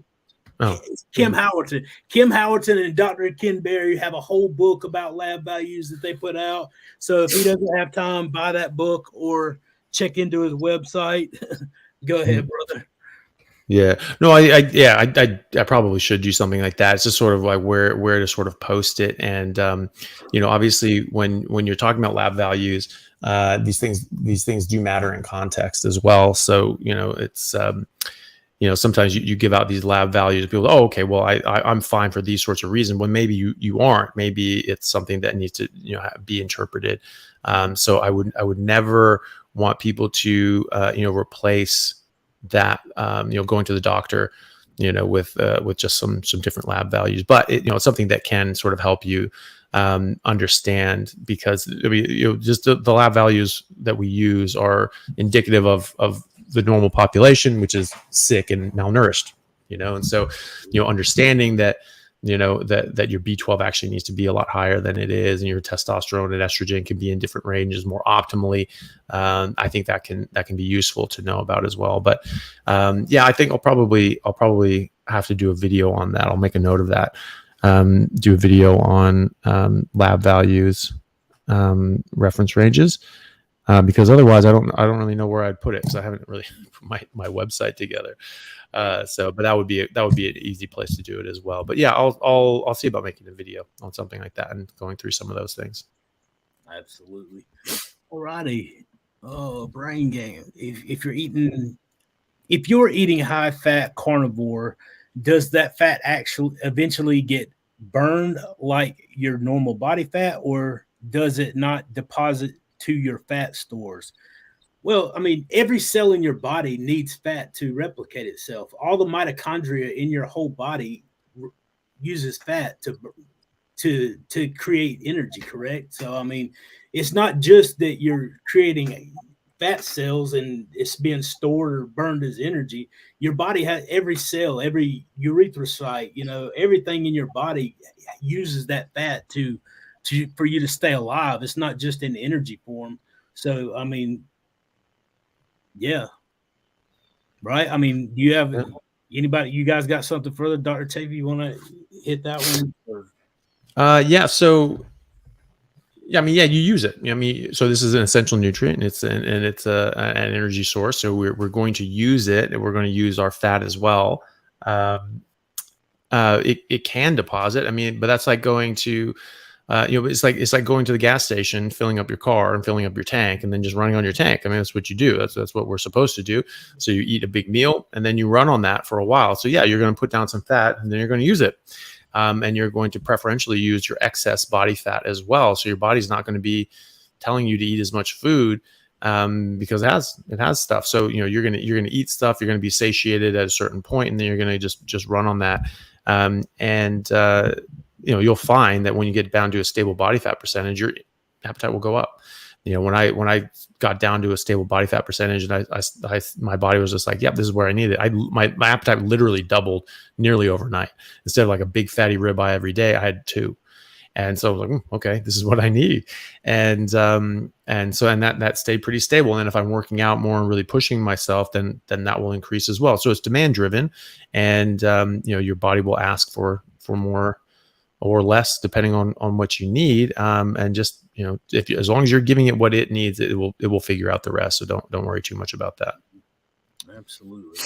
Oh. It's Kim Howerton. Kim Howerton and Dr. Ken Berry have a whole book about lab values that they put out. So if he doesn't have time, buy that book or check into his website. Go ahead, brother. Yeah, no, I probably should do something like that. It's just sort of like where to sort of post it. And, obviously when you're talking about lab values, these things do matter in context as well. So, it's, sometimes you give out these lab values, people, oh, okay, well, I'm fine for these sorts of reasons. When maybe you aren't. Maybe it's something that needs to be interpreted. So I would never want people to replace that going to the doctor with just some different lab values, but it's something that can sort of help you understand, because just the lab values that we use are indicative of the normal population, which is sick and malnourished, and so understanding that that your B12 actually needs to be a lot higher than it is, and your testosterone and estrogen can be in different ranges more optimally. I think that can be useful to know about as well. But I think I'll probably have to do a video on that. I'll make a note of that. Do a video on lab values, reference ranges, because otherwise I don't really know where I'd put it, because I haven't really put my website together. But that would be an easy place to do it as well. But yeah, I'll see about making a video on something like that and going through some of those things. Absolutely. Alrighty. Oh, brain game. If you're eating high fat carnivore, does that fat actually eventually get burned like your normal body fat, or does it not deposit to your fat stores? Well, I mean, every cell in your body needs fat to replicate itself. All the mitochondria in your whole body uses fat to create energy, correct? So, I mean, it's not just that you're creating fat cells and it's being stored or burned as energy. Your body has every cell, every erythrocyte, everything in your body uses that fat for you to stay alive. It's not just in energy form. So, I mean, yeah. Right. I mean, do you have anybody, you guys got something further? Dr. Tavy, you want to hit that one? Or? So, I mean, you use it. I mean, so this is an essential nutrient, and it's an energy source. So we're going to use it, and we're going to use our fat as well. It can deposit. I mean, but that's like going to, it's like going to the gas station, filling up your car and filling up your tank, and then just running on your tank. I mean, that's what you do. That's what we're supposed to do. So you eat a big meal, and then you run on that for a while. So yeah, you're going to put down some fat, and then you're going to use it. And you're going to preferentially use your excess body fat as well. So your body's not going to be telling you to eat as much food because it has stuff. So you're gonna eat stuff. You're going to be satiated at a certain point, and then you're going to just run on that. You'll find that when you get down to a stable body fat percentage, your appetite will go up. When I got down to a stable body fat percentage, and my body was just like, yep, this is where I need it. My appetite literally doubled nearly overnight. Instead of like a big fatty ribeye every day, I had 2. And so I was like, okay, this is what I need. And that stayed pretty stable. And if I'm working out more and really pushing myself, then that will increase as well. So it's demand driven, and your body will ask for more or less depending on what you need. And just, as long as you're giving it what it needs, it will figure out the rest. So don't worry too much about that. Absolutely.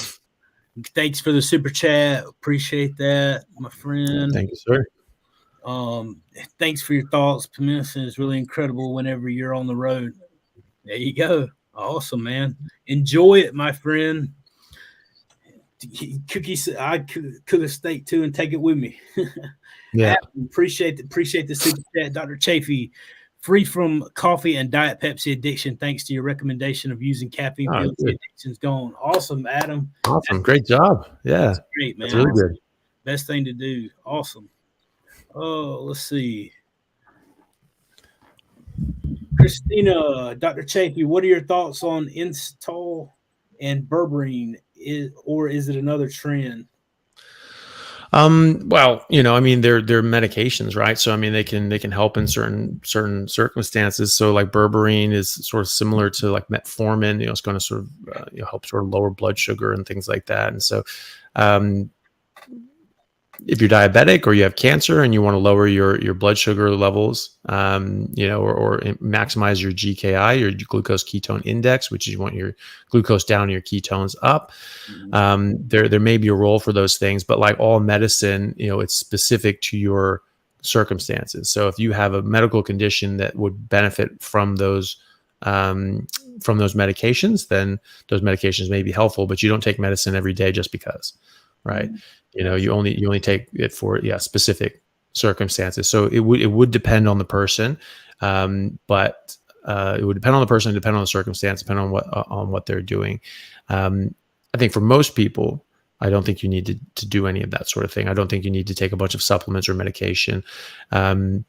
Thanks for the super chat. Appreciate that, my friend. Thank you, sir. Thanks for your thoughts. Peninsula is really incredible whenever you're on the road. There you go. Awesome, man. Enjoy it, my friend. Cookies, I cook a steak too and take it with me. Yeah. Appreciate the super chat, Dr. Chafee. Free from coffee and Diet Pepsi addiction, thanks to your recommendation of using caffeine pills. The addiction's gone. Awesome, Adam. Awesome. Great job. Yeah. That's great, man. That's really good. Best thing to do. Awesome. Oh, let's see. Christina, Dr. Chafee, what are your thoughts on Install and berberine? Is it another trend? Well, I mean, they're medications, right? So, I mean, they can help in certain circumstances. So like berberine is sort of similar to like metformin, it's going to sort of, help sort of lower blood sugar and things like that. And so, if you're diabetic or you have cancer and you want to lower your blood sugar levels, or maximize your GKI, your glucose ketone index, which is you want your glucose down and your ketones up. There may be a role for those things, but like all medicine, it's specific to your circumstances. So if you have a medical condition that would benefit from those medications, then those medications may be helpful, but you don't take medicine every day just because, right? You only take it for specific circumstances. So it would depend on the person, but it would depend on the person, depend on the circumstance, depend on what they're doing. I think for most people, I don't think you need to do any of that sort of thing. I don't think you need to take a bunch of supplements or medication. And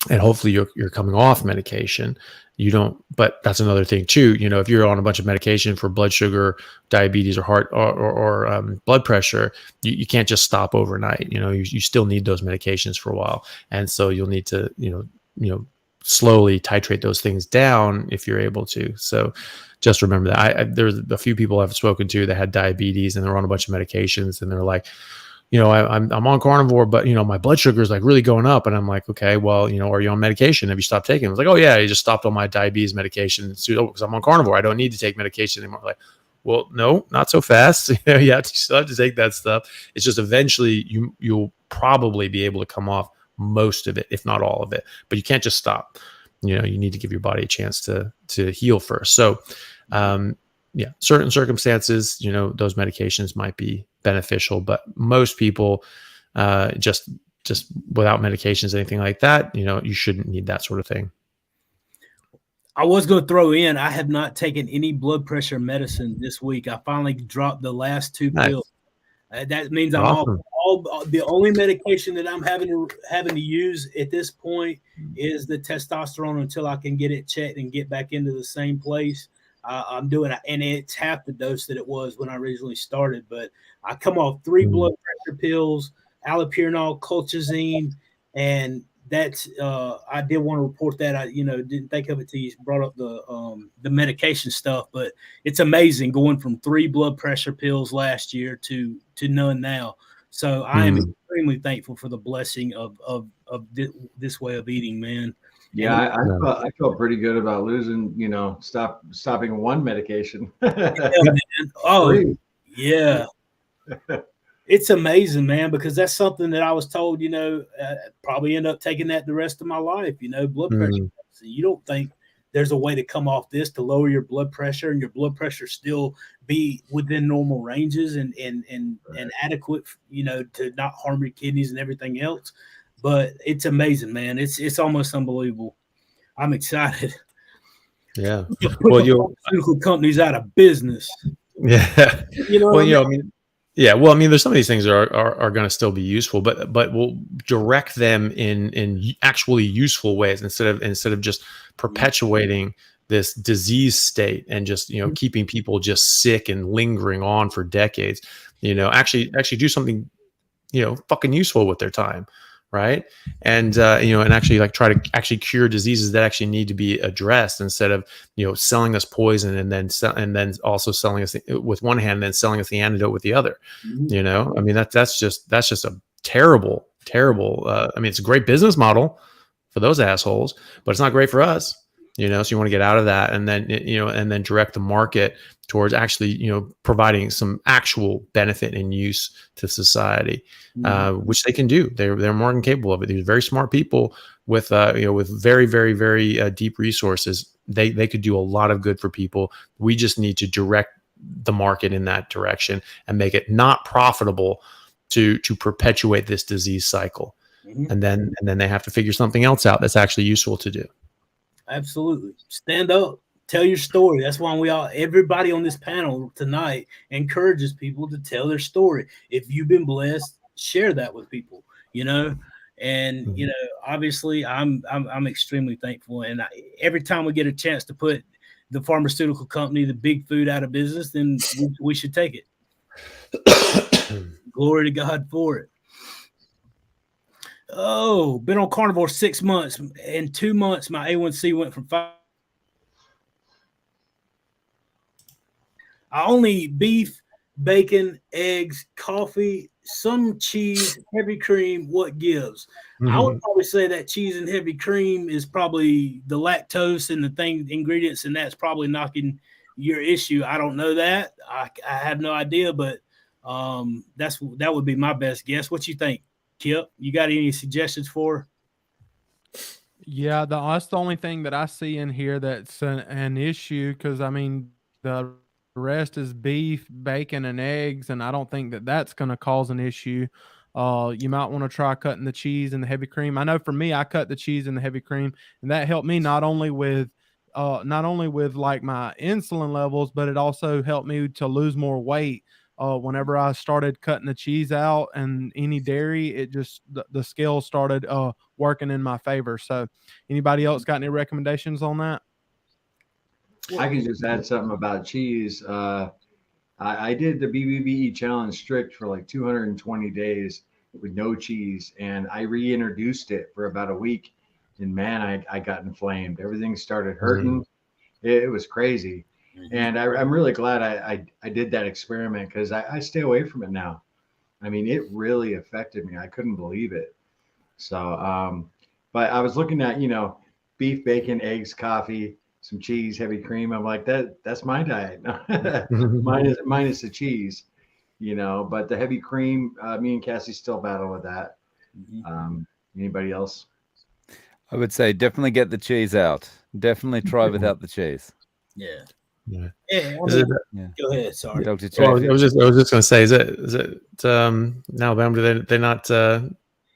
hopefully you're coming off medication. You don't, but that's another thing too. If you're on a bunch of medication for blood sugar, diabetes, or heart or blood pressure, you can't just stop overnight. You still need those medications for a while, and so you'll need to slowly titrate those things down if you're able to. So just remember that. There's a few people I've spoken to that had diabetes and they're on a bunch of medications, and they're like, I'm on carnivore, but my blood sugar is like really going up. And I'm like, okay, well, are you on medication? Have you stopped taking it? I was like, oh yeah, I just stopped all my diabetes medication because I'm on carnivore. I don't need to take medication anymore. Like, well, no, not so fast. You still have to take that stuff. It's just eventually you'll probably be able to come off most of it, if not all of it. But you can't just stop. You need to give your body a chance to heal first. So, certain circumstances, those medications might be beneficial, but most people, just without medications, anything like that, you shouldn't need that sort of thing. I was going to throw in, I have not taken any blood pressure medicine this week. I finally dropped the last 2 pills. That means I'm awesome. all the only medication that I'm having to use at this point is the testosterone until I can get it checked and get back into the same place. I'm doing it, and it's half the dose that it was when I originally started. But I come off 3 blood pressure pills, allopurinol, colchicine, and that's I did want to report that. I didn't think of it till you brought up the medication stuff, but it's amazing going from 3 blood pressure pills last year to none now. So I am extremely thankful for the blessing of this way of eating, man. Yeah, I felt pretty good about losing, stopping one medication. Oh, yeah. It's amazing, man, because that's something that I was told, probably end up taking that the rest of my life, blood pressure. So you don't think there's a way to come off this to lower your blood pressure and your blood pressure still be within normal ranges and adequate, to not harm your kidneys and everything else. But it's amazing, man. It's almost unbelievable. I'm excited. Yeah. Well, pharmaceutical companies out of business. Yeah. There's some of these things that are going to still be useful, but we'll direct them in actually useful ways instead of just perpetuating this disease state and just keeping people just sick and lingering on for decades. Actually do something fucking useful with their time, right? And and actually like try to actually cure diseases that actually need to be addressed, instead of selling us poison and then also selling us with one hand and then selling us the antidote with the other. I mean that's just a terrible I mean, it's a great business model for those assholes, but it's not great for us. So you want to get out of that, and then and then direct the market towards actually providing some actual benefit and use to society, which they can do. They're more than capable of it. These very smart people with with very very very deep resources. They could do a lot of good for people. We just need to direct the market in that direction and make it not profitable to perpetuate this disease cycle. And then they have to figure something else out that's actually useful to do. Absolutely. Stand up, tell your story. That's why everybody on this panel tonight encourages people to tell their story. If you've been blessed, share that with people, and obviously I'm extremely thankful. And every time we get a chance to put the pharmaceutical company, the big food, out of business, then we should take it. Glory to God for it. Oh, been on Carnivore 6 months. In 2 months, my A1C went from 5. I only eat beef, bacon, eggs, coffee, some cheese, heavy cream. What gives? I would probably say that cheese and heavy cream is probably the lactose and the ingredients, and that's probably knocking your issue. I don't know that. I have no idea, but that would be my best guess. What you think, Kipp? You got any suggestions for? Yeah, that's the only thing that I see in here that's an issue, because I mean the rest is beef, bacon, and eggs, and I don't think that that's going to cause an issue. You might want to try cutting the cheese and the heavy cream. I know for me, I cut the cheese and the heavy cream, and that helped me not only with like my insulin levels, but it also helped me to lose more weight. Whenever I started cutting the cheese out and any dairy, it just the scale started working in my favor. So anybody else got any recommendations on that? I can just add something about cheese. I did the BBBE challenge strict for like 220 days with no cheese, and I reintroduced it for about a week, and man, I got inflamed. Everything started hurting. It was crazy. And I'm really glad I did that experiment, because I stay away from it now. I mean, it really affected me. I couldn't believe it. So, but I was looking at, beef, bacon, eggs, coffee, some cheese, heavy cream. I'm like, that's my diet. minus the cheese, but the heavy cream, me and Cassie still battle with that. Anybody else? I would say definitely get the cheese out. Definitely try without the cheese. Yeah. Yeah. Go ahead. Sorry. Dr. Well, I was just going to say, is it Alabama? Do they not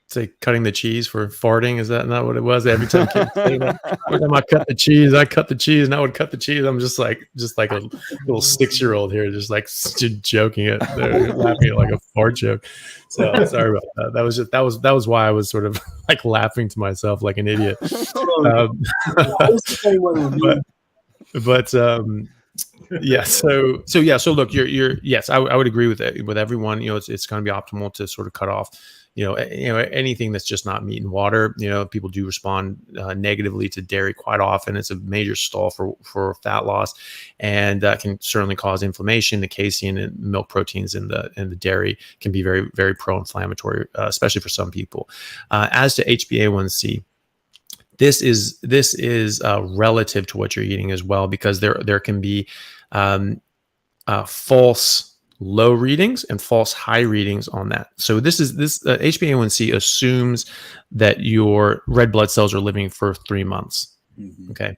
say cutting the cheese for farting? Is that not what it was? Every time kids say that, every time I cut the cheese, and I would cut the cheese. I'm just like a little 6-year-old here, just like joking at, laughing at like a fart joke. So sorry about that. That was why I was sort of like laughing to myself like an idiot. But yeah. So look, yes, I would agree with everyone. It's going to be optimal to sort of cut off, anything that's just not meat and water. People do respond negatively to dairy quite often. It's a major stall for fat loss, and can certainly cause inflammation. The casein and milk proteins in the dairy can be very, very pro-inflammatory, especially for some people. As to HbA1c, this is relative to what you're eating as well, because there can be false low readings and false high readings on that. So this HbA1c assumes that your red blood cells are living for 3 months. Okay.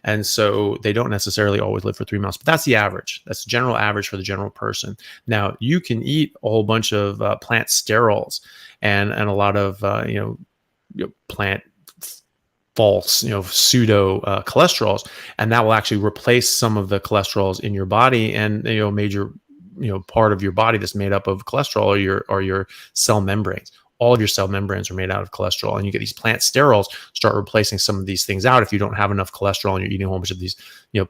And so they don't necessarily always live for 3 months, but that's the average. That's the general average for the general person. Now, you can eat a whole bunch of plant sterols and a lot of plant false, pseudo cholesterols, and that will actually replace some of the cholesterols in your body. And major part of your body that's made up of cholesterol are your cell membranes. All of your cell membranes are made out of cholesterol, and you get these plant sterols start replacing some of these things out. If you don't have enough cholesterol and you're eating a whole bunch of these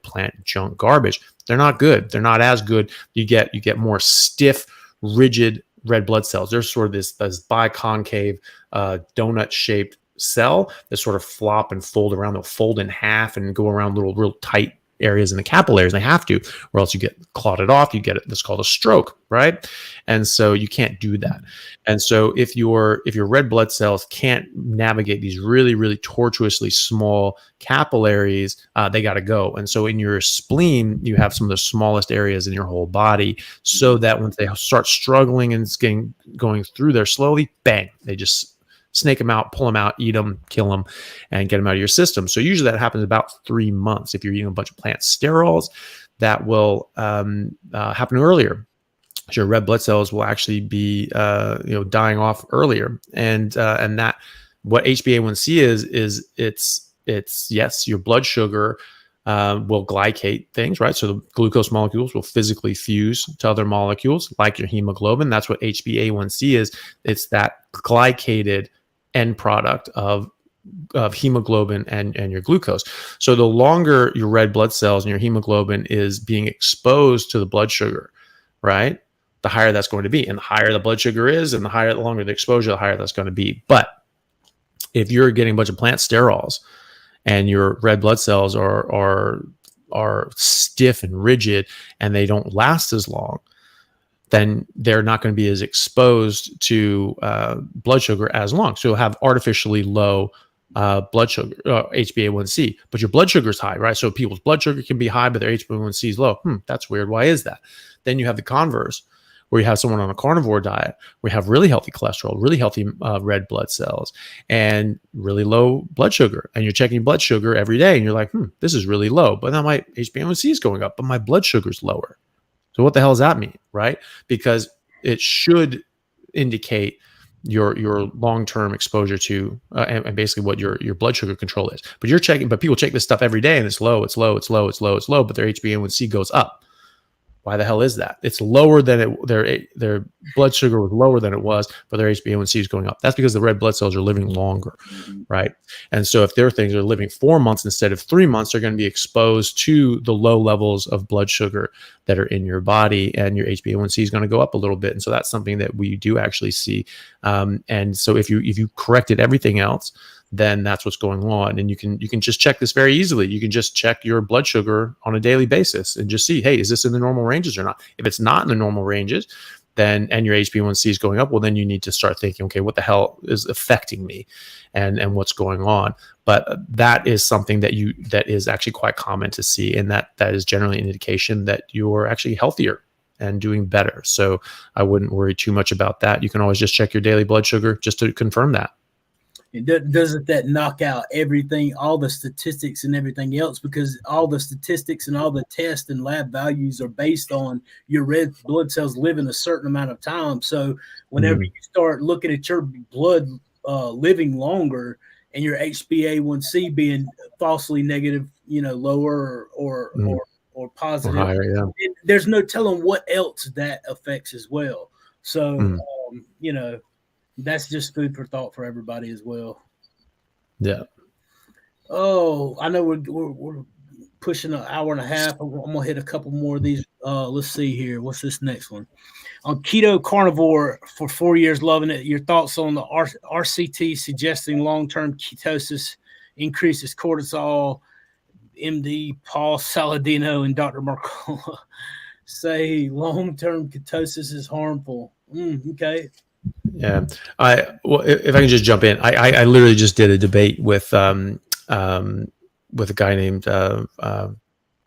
plant junk garbage, they're not good. They're not as good. You get more stiff, rigid red blood cells. They're sort of this biconcave donut shaped cell that sort of flop and fold around. They'll fold in half and go around little real tight areas in the capillaries. They have to, or else you get clotted off. You get it. That's called a stroke, right? And so you can't do that. And so if your red blood cells can't navigate these really, really tortuously small capillaries, they got to go. And so in your spleen, you have some of the smallest areas in your whole body, so that once they start struggling and going through there slowly, bang, they just snake them out, pull them out, eat them, kill them, and get them out of your system. So usually that happens about 3 months. If you're eating a bunch of plant sterols, that will happen earlier. Your red blood cells will actually be dying off earlier. And that what HbA1c is it's yes, your blood sugar will glycate things, right? So the glucose molecules will physically fuse to other molecules like your hemoglobin. That's what HbA1c is. It's that glycated end product of hemoglobin and your glucose. So the longer your red blood cells and your hemoglobin is being exposed to the blood sugar, right, the higher that's going to be. And the higher the blood sugar is, and the longer the exposure, the higher that's going to be. But if you're getting a bunch of plant sterols and your red blood cells are stiff and rigid and they don't last as long, then they're not going to be as exposed to blood sugar as long. So you'll have artificially low blood sugar, HbA1c, but your blood sugar is high, right? So people's blood sugar can be high, but their HbA1c is low. That's weird. Why is that? Then you have the converse, where you have someone on a carnivore diet, where you have really healthy cholesterol, really healthy red blood cells, and really low blood sugar. And you're checking blood sugar every day, and you're like, this is really low, but now my HbA1c is going up, but my blood sugar is lower. So what the hell does that mean, right? Because it should indicate your long-term exposure to and basically what your blood sugar control is. But people check this stuff every day, and it's low, but their HbA1c goes up. Why the hell is that? It's lower than their blood sugar was lower than it was, but their HbA1c is going up. That's because the red blood cells are living longer, right? And so if their things are living 4 months instead of 3 months, they're going to be exposed to the low levels of blood sugar that are in your body, and your HbA1c is going to go up a little bit. And so that's something that we do actually see. And so if you corrected everything else, then that's what's going on. And you can just check this very easily. You can just check your blood sugar on a daily basis and just see, hey, is this in the normal ranges or not? If it's not in the normal ranges, then and your HbA1c is going up, well, then you need to start thinking, okay, what the hell is affecting me, and what's going on? But that is something that is actually quite common to see, and that is generally an indication that you're actually healthier and doing better. So I wouldn't worry too much about that. You can always just check your daily blood sugar just to confirm that. Doesn't that knock out everything, all the statistics and everything else? Because all the statistics and all the tests and lab values are based on your red blood cells living a certain amount of time. So whenever you start looking at your blood living longer and your HbA1c being falsely negative, lower or positive, or higher, there's no telling what else that affects as well. So, that's just food for thought for everybody as well. Yeah. Oh, I know we're pushing an hour and a half. I'm gonna hit a couple more of these. Let's see here. What's this next one? On keto carnivore for 4 years, loving it. Your thoughts on the RCT suggesting long-term ketosis increases cortisol. MD Paul Saladino and Dr. Marcola say long-term ketosis is harmful. Okay. Yeah, if I can just jump in, I literally just did a debate with a guy named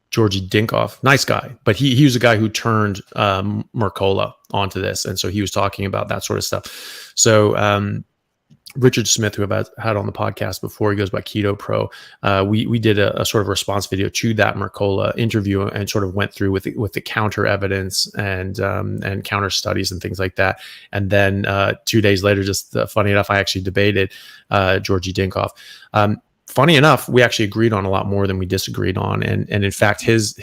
Georgie Dinkoff, nice guy, but he was a guy who turned Mercola onto this, and so he was talking about that sort of stuff. So Richard Smith, who I've had on the podcast before, he goes by Keto Pro. We did a sort of response video to that Mercola interview and sort of went through with the counter evidence and counter studies and things like that. And then 2 days later, just funny enough, I actually debated Georgie Dinkoff. Funny enough, we actually agreed on a lot more than we disagreed on, and in fact, his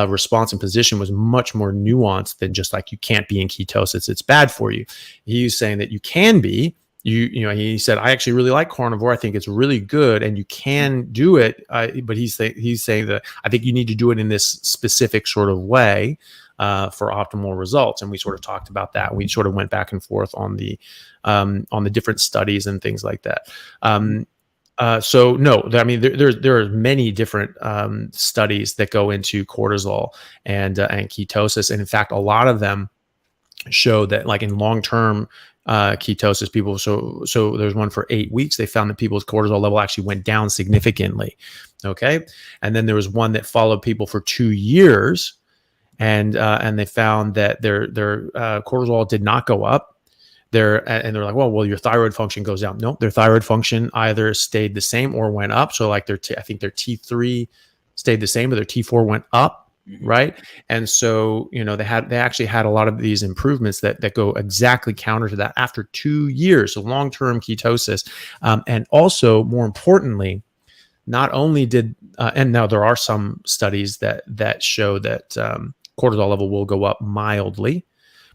response and position was much more nuanced than just like, you can't be in ketosis, it's bad for you. He was saying that you can be, he said, I actually really like carnivore. I think it's really good, and you can do it. But he's saying that I think you need to do it in this specific sort of way for optimal results. And we sort of talked about that. We sort of went back and forth on the different studies and things like that. So no, I mean, there are many different studies that go into cortisol and ketosis. And in fact, a lot of them show that, like, in long-term ketosis, people, so there's one for 8 weeks, they found that people's cortisol level actually went down significantly. Okay. And then there was one that followed people for 2 years, and they found that their cortisol did not go up. They're like, well, your thyroid function goes down. No, their thyroid function either stayed the same or went up. So like I think their T3 stayed the same, but their T4 went up. Right. And so, they actually had a lot of these improvements that go exactly counter to that after 2 years of long-term ketosis. And also, more importantly, not only did, and now there are some studies that show that cortisol level will go up mildly,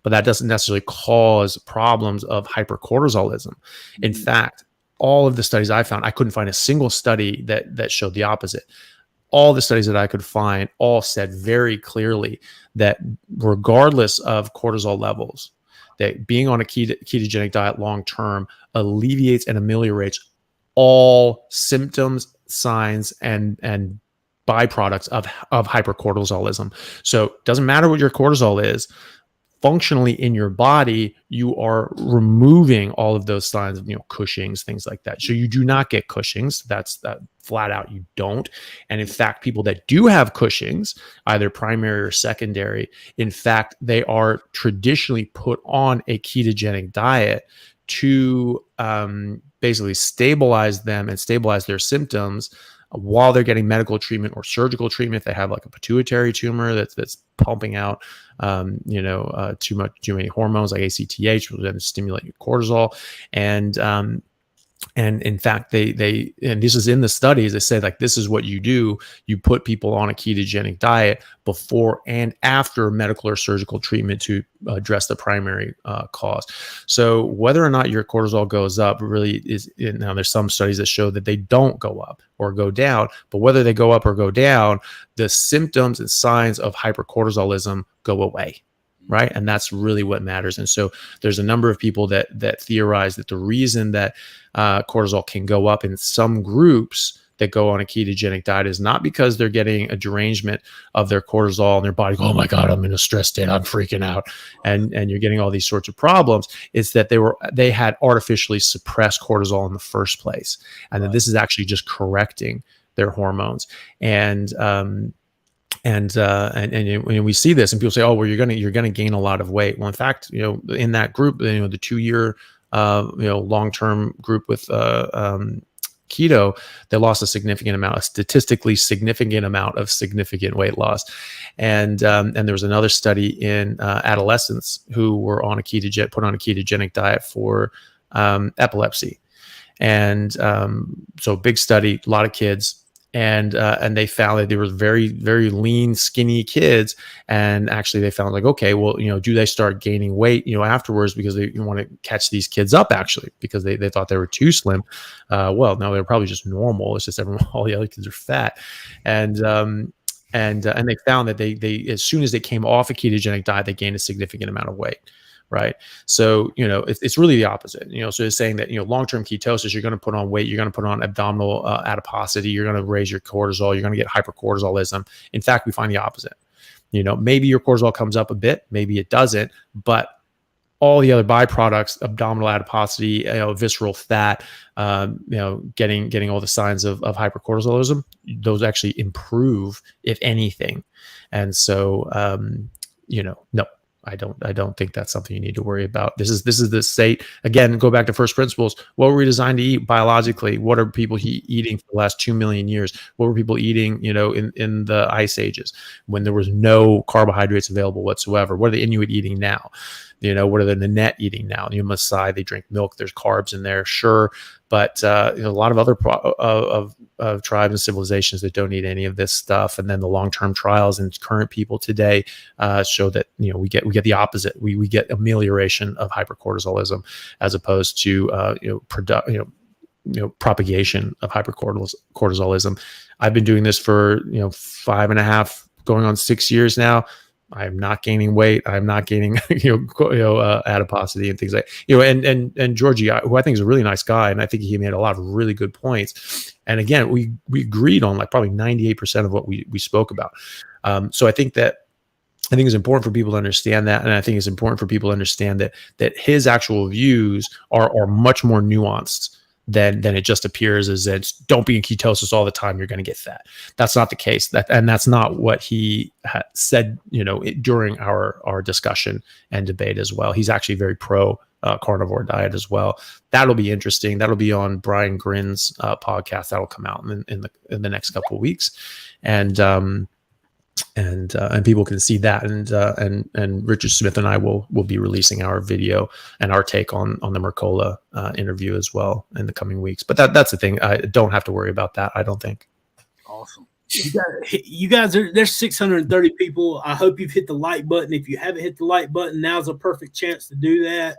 but that doesn't necessarily cause problems of hypercortisolism. In fact, all of the studies I found, I couldn't find a single study that showed the opposite. All the studies that I could find all said very clearly that regardless of cortisol levels, that being on a ketogenic diet long-term alleviates and ameliorates all symptoms, signs, and byproducts of hypercortisolism. So it doesn't matter what your cortisol is. Functionally in your body, you are removing all of those signs of, Cushing's, things like that. So you do not get Cushing's. That's flat out, you don't. And in fact, people that do have Cushing's, either primary or secondary, in fact, they are traditionally put on a ketogenic diet to basically stabilize them and stabilize their symptoms while they're getting medical treatment or surgical treatment. If they have like a pituitary tumor that's pumping out too many hormones like ACTH, which then stimulate cortisol. And in fact, they and this is in the studies, they say, like, this is what you do. You put people on a ketogenic diet before and after medical or surgical treatment to address the primary cause. So whether or not your cortisol goes up really is, now there's some studies that show that they don't go up or go down, but whether they go up or go down, the symptoms and signs of hypercortisolism go away. Right. And that's really what matters. And so there's a number of people that theorize that the reason that cortisol can go up in some groups that go on a ketogenic diet is not because they're getting a derangement of their cortisol and their body, oh my God, I'm in a stress state, I'm freaking out. And you're getting all these sorts of problems. It's that they had artificially suppressed cortisol in the first place. And that this is actually just correcting their hormones. And when we see this and people say, oh, well, you're gonna gain a lot of weight. Well, in fact, in that group, the 2 year, long-term group with keto, they lost a statistically significant amount of significant weight loss. And there was another study in adolescents who were put on a ketogenic diet for epilepsy. And so big study, a lot of kids. And they found that they were very, very lean, skinny kids. And actually they found, like, okay, well, do they start gaining weight, afterwards, because they want to catch these kids up, actually, because they thought they were too slim. Well, no, they're probably just normal. It's just all the other kids are fat. And they found that they as soon as they came off a ketogenic diet, they gained a significant amount of weight. Right. So, it's really the opposite, so it's saying that, long-term ketosis, you're going to put on weight, you're going to put on abdominal adiposity, you're going to raise your cortisol, you're going to get hypercortisolism. In fact, we find the opposite. Maybe your cortisol comes up a bit, maybe it doesn't, but all the other byproducts, abdominal adiposity, visceral fat, getting all the signs of hypercortisolism, those actually improve, if anything. And so, no. I don't think that's something you need to worry about. This is the state. Again, go back to first principles. What were we designed to eat biologically? What are people eating for the last 2 million years? What were people eating, in the ice ages when there was no carbohydrates available whatsoever? What are the Inuit eating now? What are the Nanette eating now? Maasai, they drink milk. There's carbs in there, sure, but a lot of other of tribes and civilizations that don't eat any of this stuff. And then the long-term trials and current people today show that we get the opposite. We get amelioration of hypercortisolism as opposed to propagation of hypercortisolism. I've been doing this for 5.5 going on 6 years now. I'm not gaining weight. I'm not gaining, adiposity and things like, and Georgie, who I think is a really nice guy, and I think he made a lot of really good points. And again, we agreed on like probably 98% of what we spoke about. So I think it's important for people to understand that, and I think it's important for people to understand that his actual views are much more nuanced than it just appears as it's don't be in ketosis all the time, you're going to get fat. That's not the case. And that's not what he said, during our discussion and debate as well. He's actually very pro carnivore diet as well. That'll be interesting. That'll be on Brian Grin's podcast. That'll come out in the next couple of weeks, and people can see that, and Richard Smith and I will be releasing our video and our take on the Mercola interview as well in the coming weeks. But that's the thing. I don't have to worry about that, I don't think. Awesome. You guys there's 630 people. I hope you've hit the like button. If you haven't hit the like button, now's a perfect chance to do that.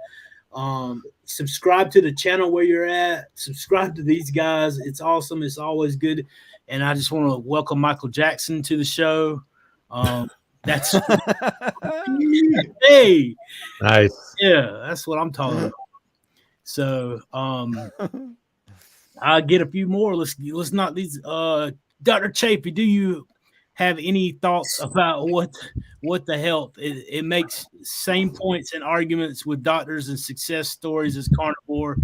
Subscribe to the channel where you're at. Subscribe to these guys. It's awesome. It's always good. And I just want to welcome Michael Jackson to the show. That's hey, nice. Yeah, that's what I'm talking about. So I'll get a few more. Let's knock these. Dr. Chafee, do you have any thoughts about what the health? It makes same points and arguments with doctors and success stories as carnivore.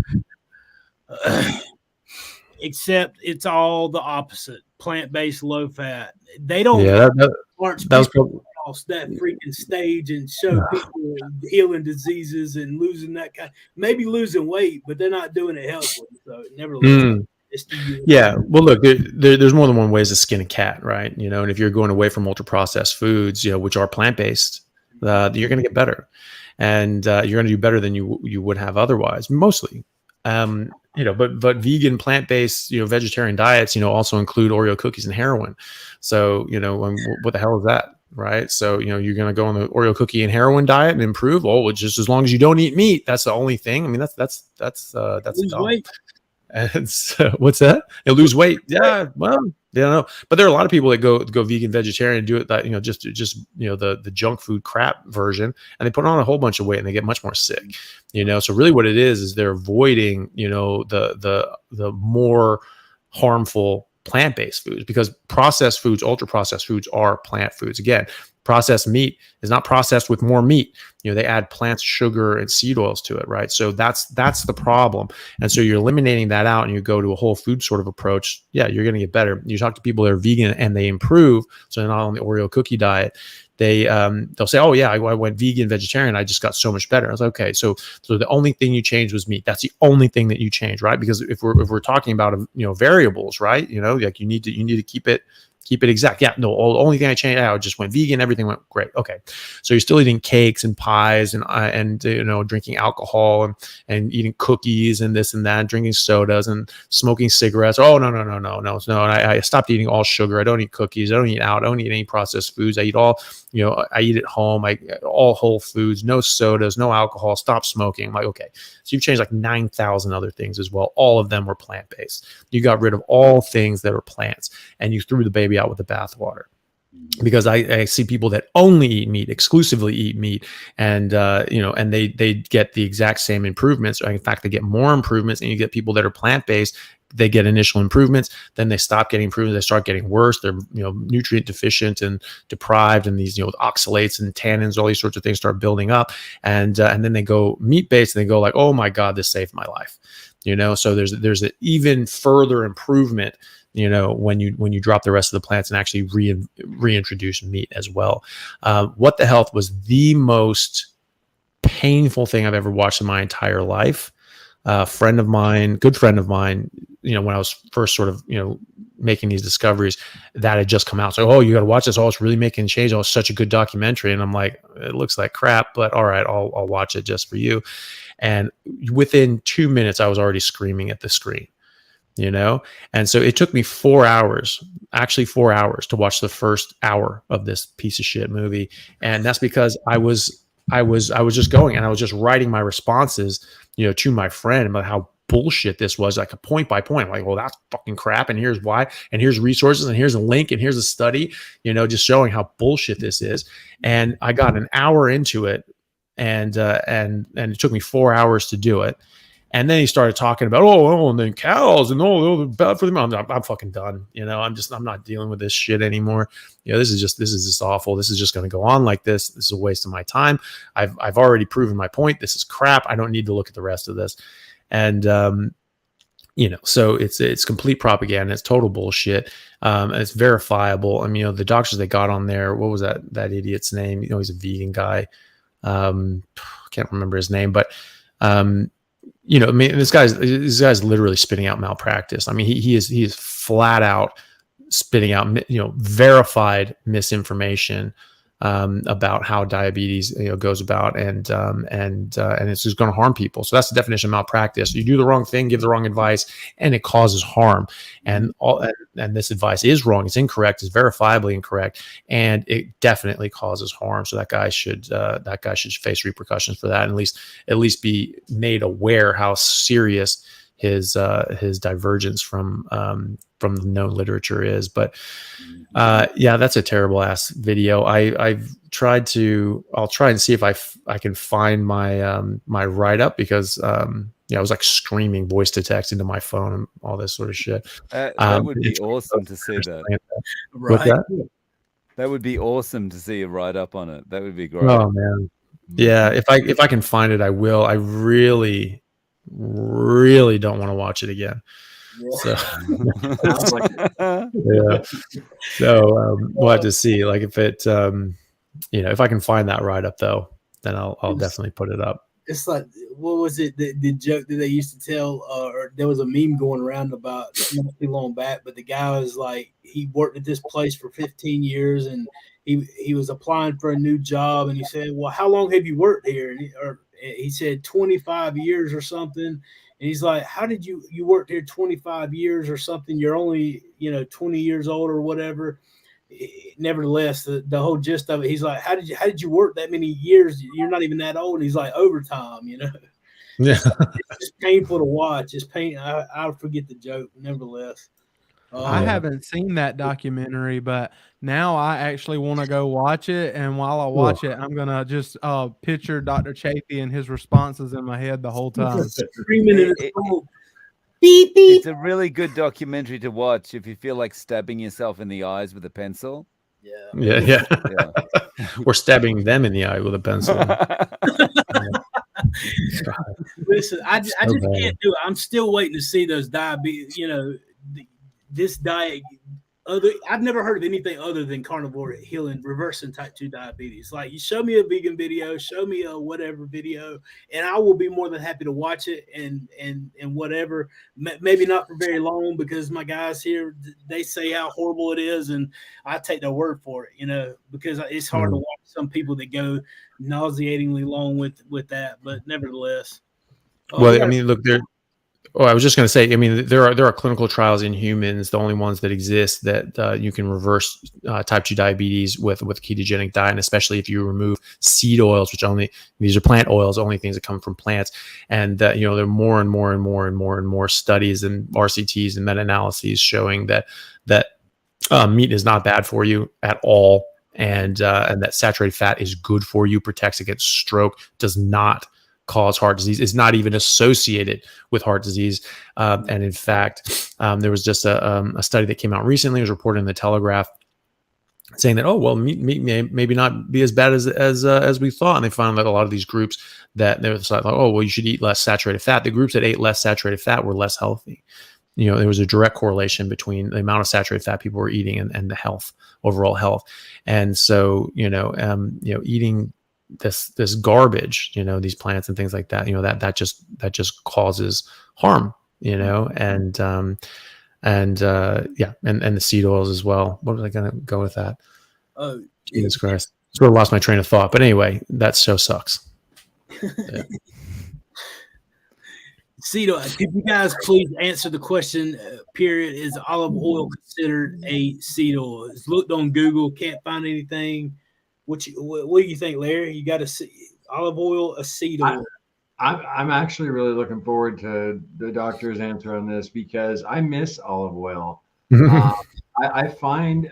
Except it's all the opposite. Plant-based, low-fat. They don't march across that freaking stage and show people healing diseases and losing that kind. Maybe losing weight, but they're not doing it healthily. So nevertheless, yeah. Well, look, there's more than one ways to skin a cat, right? And if you're going away from ultra-processed foods, which are plant-based, you're going to get better, and you're going to do better than you would have otherwise, mostly. But vegan, plant-based, vegetarian diets, also include Oreo cookies and heroin. So, what the hell is that? Right. So, you're going to go on the Oreo cookie and heroin diet and improve. Oh, well, just as long as you don't eat meat, that's the only thing. I mean, that's dumb. Weight. And so, what's that? You lose weight. Yeah. Well, no, but there are a lot of people that go vegan, vegetarian, and do it that, just the junk food crap version, and they put on a whole bunch of weight and they get much more sick, So really what it is they're avoiding, the more harmful plant-based foods, because processed foods, ultra processed foods are plant foods. Again, processed meat is not processed with more meat. They add plant sugar and seed oils to it, right? So that's the problem. And so you're eliminating that out, and you go to a whole food sort of approach. Yeah, you're going to get better. You talk to people that are vegan and they improve. So they're not on the Oreo cookie diet. They'll say, oh yeah, I went vegan, vegetarian, I just got so much better. I was like, okay, so the only thing you changed was meat. That's the only thing that you changed, right? Because if we're talking about variables, right? Like you need to keep it exact. Yeah, no, the only thing I changed, I just went vegan, everything went great. Okay, so you're still eating cakes and pies and drinking alcohol and eating cookies and this and that, drinking sodas and smoking cigarettes. Oh no. And I stopped eating all sugar. I don't eat cookies. I don't eat out. I don't eat any processed foods. I eat all, I eat at home. All whole foods, no sodas, no alcohol. Stop smoking. I'm like, okay, so you've changed like 9,000 other things as well. All of them were plant based. You got rid of all things that are plants, and you threw the baby out with the bathwater. Because I see people that only eat meat, exclusively eat meat, and and they get the exact same improvements, or in fact they get more improvements. And you get people that are plant-based, they get initial improvements, then they stop getting improvements, they start getting worse. They're nutrient deficient and deprived, and these oxalates and tannins, all these sorts of things start building up, and then they go meat-based and they go like, oh my God, this saved my life. So there's an even further improvement when you drop the rest of the plants and actually reintroduce meat as well. What the Health was the most painful thing I've ever watched in my entire life. friend of mine, good friend of mine, when I was first sort of, making these discoveries, that had just come out. So, oh, you got to watch this. Oh, it's really making a change. Oh, it's such a good documentary. And I'm like, it looks like crap, but all right, I'll watch it just for you. And within 2 minutes, I was already screaming at the screen, And so it took me 4 hours, actually 4 hours, to watch the first hour of this piece of shit movie. And that's because I was just going, and I was just writing my responses, to my friend about how bullshit this was, like a point by point. I'm like, well, that's fucking crap, and here's why, and here's resources, and here's a link, and here's a study, just showing how bullshit this is. And I got an hour into it, and it took me 4 hours to do it. And then he started talking about, and then cows, and they're bad for them. I'm fucking done. I'm not dealing with this shit anymore. This is just awful. This is just going to go on like this. This is a waste of my time. I've already proven my point. This is crap. I don't need to look at the rest of this. And, so it's complete propaganda. It's total bullshit. And it's verifiable. I mean, the doctors they got on there, what was that idiot's name? He's a vegan guy. Can't remember his name, but, this guy's literally spitting out malpractice. I mean, he is flat out spitting out, verified misinformation about how diabetes goes about, and it's just going to harm people. So that's the definition of malpractice. You do the wrong thing, give the wrong advice, and it causes harm. And this advice is wrong. It's incorrect. It's verifiably incorrect, and it definitely causes harm. So that guy should face repercussions for that, and at least be made aware how serious his divergence from the known literature is. But that's a terrible ass video. I'll try and see if I can find my my write up, because I was like screaming voice to text into my phone and all this sort of shit. That would be awesome to see that. What's that? That would be awesome to see a write up on it. That would be great. Oh man, yeah. If I can find it, I will. I really don't want to watch it again. So yeah. So we'll have to see. Like if it, if I can find that write up though, then I'll definitely put it up. It's like, what was it? The joke that they used to tell, or there was a meme going around about not too long back, but the guy was like, he worked at this place for 15 years and he was applying for a new job, and he said, well, how long have you worked here? And he said 25 years or something. And he's like, how did you worked here 25 years or something? You're only, 20 years old or whatever. Nevertheless, the whole gist of it, he's like, how did you work that many years? You're not even that old. And he's like, overtime, Yeah. It's just painful to watch. It's pain. I forget the joke. Nevertheless. I haven't seen that documentary, but now I actually want to go watch it. And while I watch it, I'm gonna just picture Dr. Chafee and his responses in my head the whole time. Screaming in his phone. Beep, beep. It's a really good documentary to watch if you feel like stabbing yourself in the eyes with a pencil. Yeah. We're stabbing them in the eye with a pencil. Listen, I just can't do it. I'm still waiting to see those diabetes. This diet. I've never heard of anything other than carnivore healing, reversing type 2 diabetes. Like, you show me a vegan video, show me a whatever video, and I will be more than happy to watch it and whatever. Maybe not for very long, because my guys here, they say how horrible it is, and I take their word for it, because it's hard to watch some people that go nauseatingly long with that. But nevertheless, I mean, look, I was just going to say, I mean, there are clinical trials in humans, the only ones that exist, that you can reverse type 2 diabetes with a ketogenic diet, and especially if you remove seed oils, these are plant oils, only things that come from plants. And that, there are more and more studies and RCTs and meta-analyses showing that meat is not bad for you at all. And that saturated fat is good for you, protects against stroke, does not cause heart disease, is not even associated with heart disease. And in fact, there was just a study that came out recently, it was reported in the Telegraph, saying that, meat may maybe not be as bad as we thought. And they found that a lot of these groups that they were like, you should eat less saturated fat. The groups that ate less saturated fat were less healthy. There was a direct correlation between the amount of saturated fat people were eating and the overall health. And so, eating this garbage, these plants and things like that, that just causes harm, and the seed oils as well. What was I going to go with that? Jesus Christ. Sort of lost my train of thought, but anyway, that so sucks. Yeah. Seed oil. Could you guys please answer the question? Period. Is olive oil considered a seed oil? It's looked on Google, can't find anything. What do you think, Larry? You got olive oil, a seed oil? I'm actually really looking forward to the doctor's answer on this because I miss olive oil. I find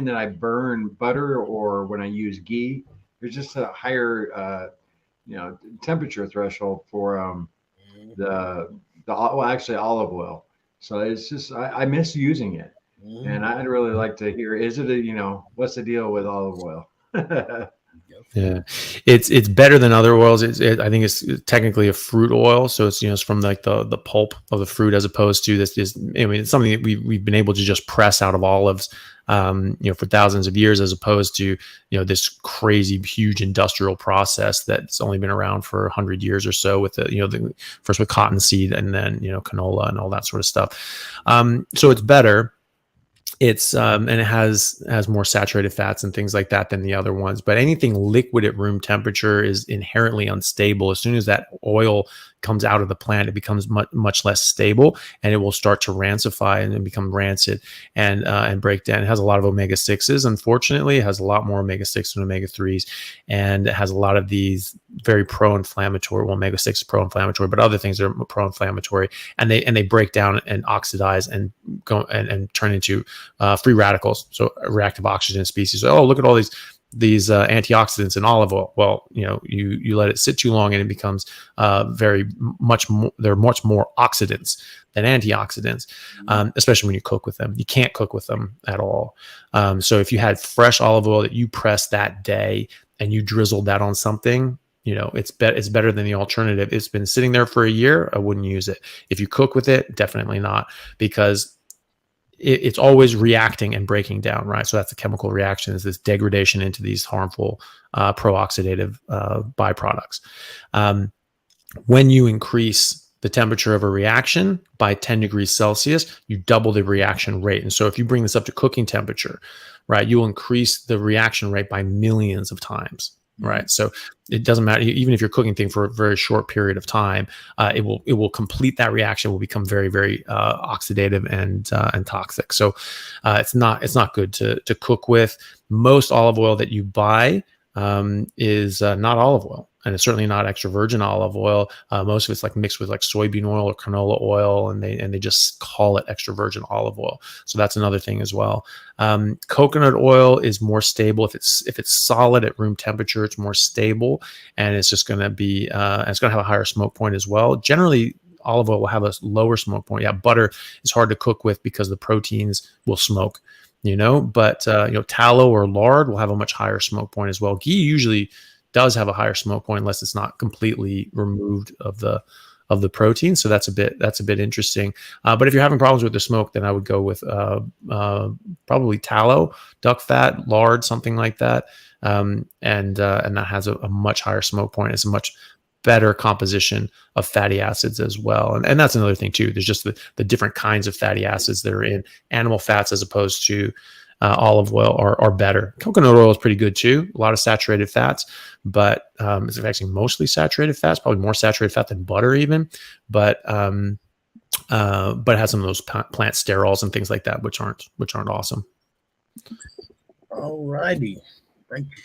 that I burn butter, or when I use ghee, there's just a higher temperature threshold for actually olive oil. So it's just I miss using it, and I'd really like to hear, is it what's the deal with olive oil? Yeah, it's better than other oils. I think it's technically a fruit oil, so it's from like the pulp of the fruit, as opposed to this is, it's something that we've been able to just press out of olives, for thousands of years, as opposed to this crazy huge industrial process that's only been around for 100 years or so, with the first with cottonseed, and then canola and all that sort of stuff. So it's better. It's and it has more saturated fats and things like that than the other ones. But anything liquid at room temperature is inherently unstable. As soon as that oil comes out of the plant, it becomes much less stable, and it will start to rancify and then become rancid and break down. It has a lot of omega-6s. Unfortunately, it has a lot more omega-6 than omega-3s, and it has a lot of these very pro-inflammatory. Well, omega-6 is pro-inflammatory, but other things are pro-inflammatory, and they break down and oxidize and go and turn into free radicals, so reactive oxygen species. So, look at all these antioxidants in olive oil. Well, you let it sit too long, and it becomes very much more. They're much more oxidants than antioxidants, especially when you cook with them. You can't cook with them at all. So if you had fresh olive oil that you pressed that day and you drizzled that on something, it's better than the alternative. It's been sitting there for a year, I wouldn't use it. If you cook with it, definitely not, because it's always reacting and breaking down, right? So that's a chemical reaction, is this degradation into these harmful pro-oxidative byproducts. When you increase the temperature of a reaction by 10 degrees Celsius, you double the reaction rate. And so if you bring this up to cooking temperature, right, you'll increase the reaction rate by millions of times. Right. So it doesn't matter. Even if you're cooking things for a very short period of time, it will complete that reaction, will become very, very oxidative and toxic. So it's not good to cook with. Most olive oil that you buy is not olive oil. And it's certainly not extra virgin olive oil. Most of it's like mixed with like soybean oil or canola oil, and they just call it extra virgin olive oil. So that's another thing as well. Coconut oil is more stable. If it's solid at room temperature, it's more stable, and it's just going to be it's going to have a higher smoke point as well. Generally, olive oil will have a lower smoke point. Yeah, butter is hard to cook with because the proteins will smoke. But tallow or lard will have a much higher smoke point as well. Ghee usually does have a higher smoke point unless it's not completely removed of the protein. So that's a bit interesting. But if you're having problems with the smoke, then I would go with probably tallow, duck fat, lard, something like that. And that has a much higher smoke point. It's a much better composition of fatty acids as well. And that's another thing too. There's just the different kinds of fatty acids that are in animal fats as opposed to olive oil are better. Coconut oil is pretty good too. A lot of saturated fats, but it's actually mostly saturated fats, probably more saturated fat than butter even, but it has some of those plant sterols and things like that, which aren't awesome. All righty. Thank you.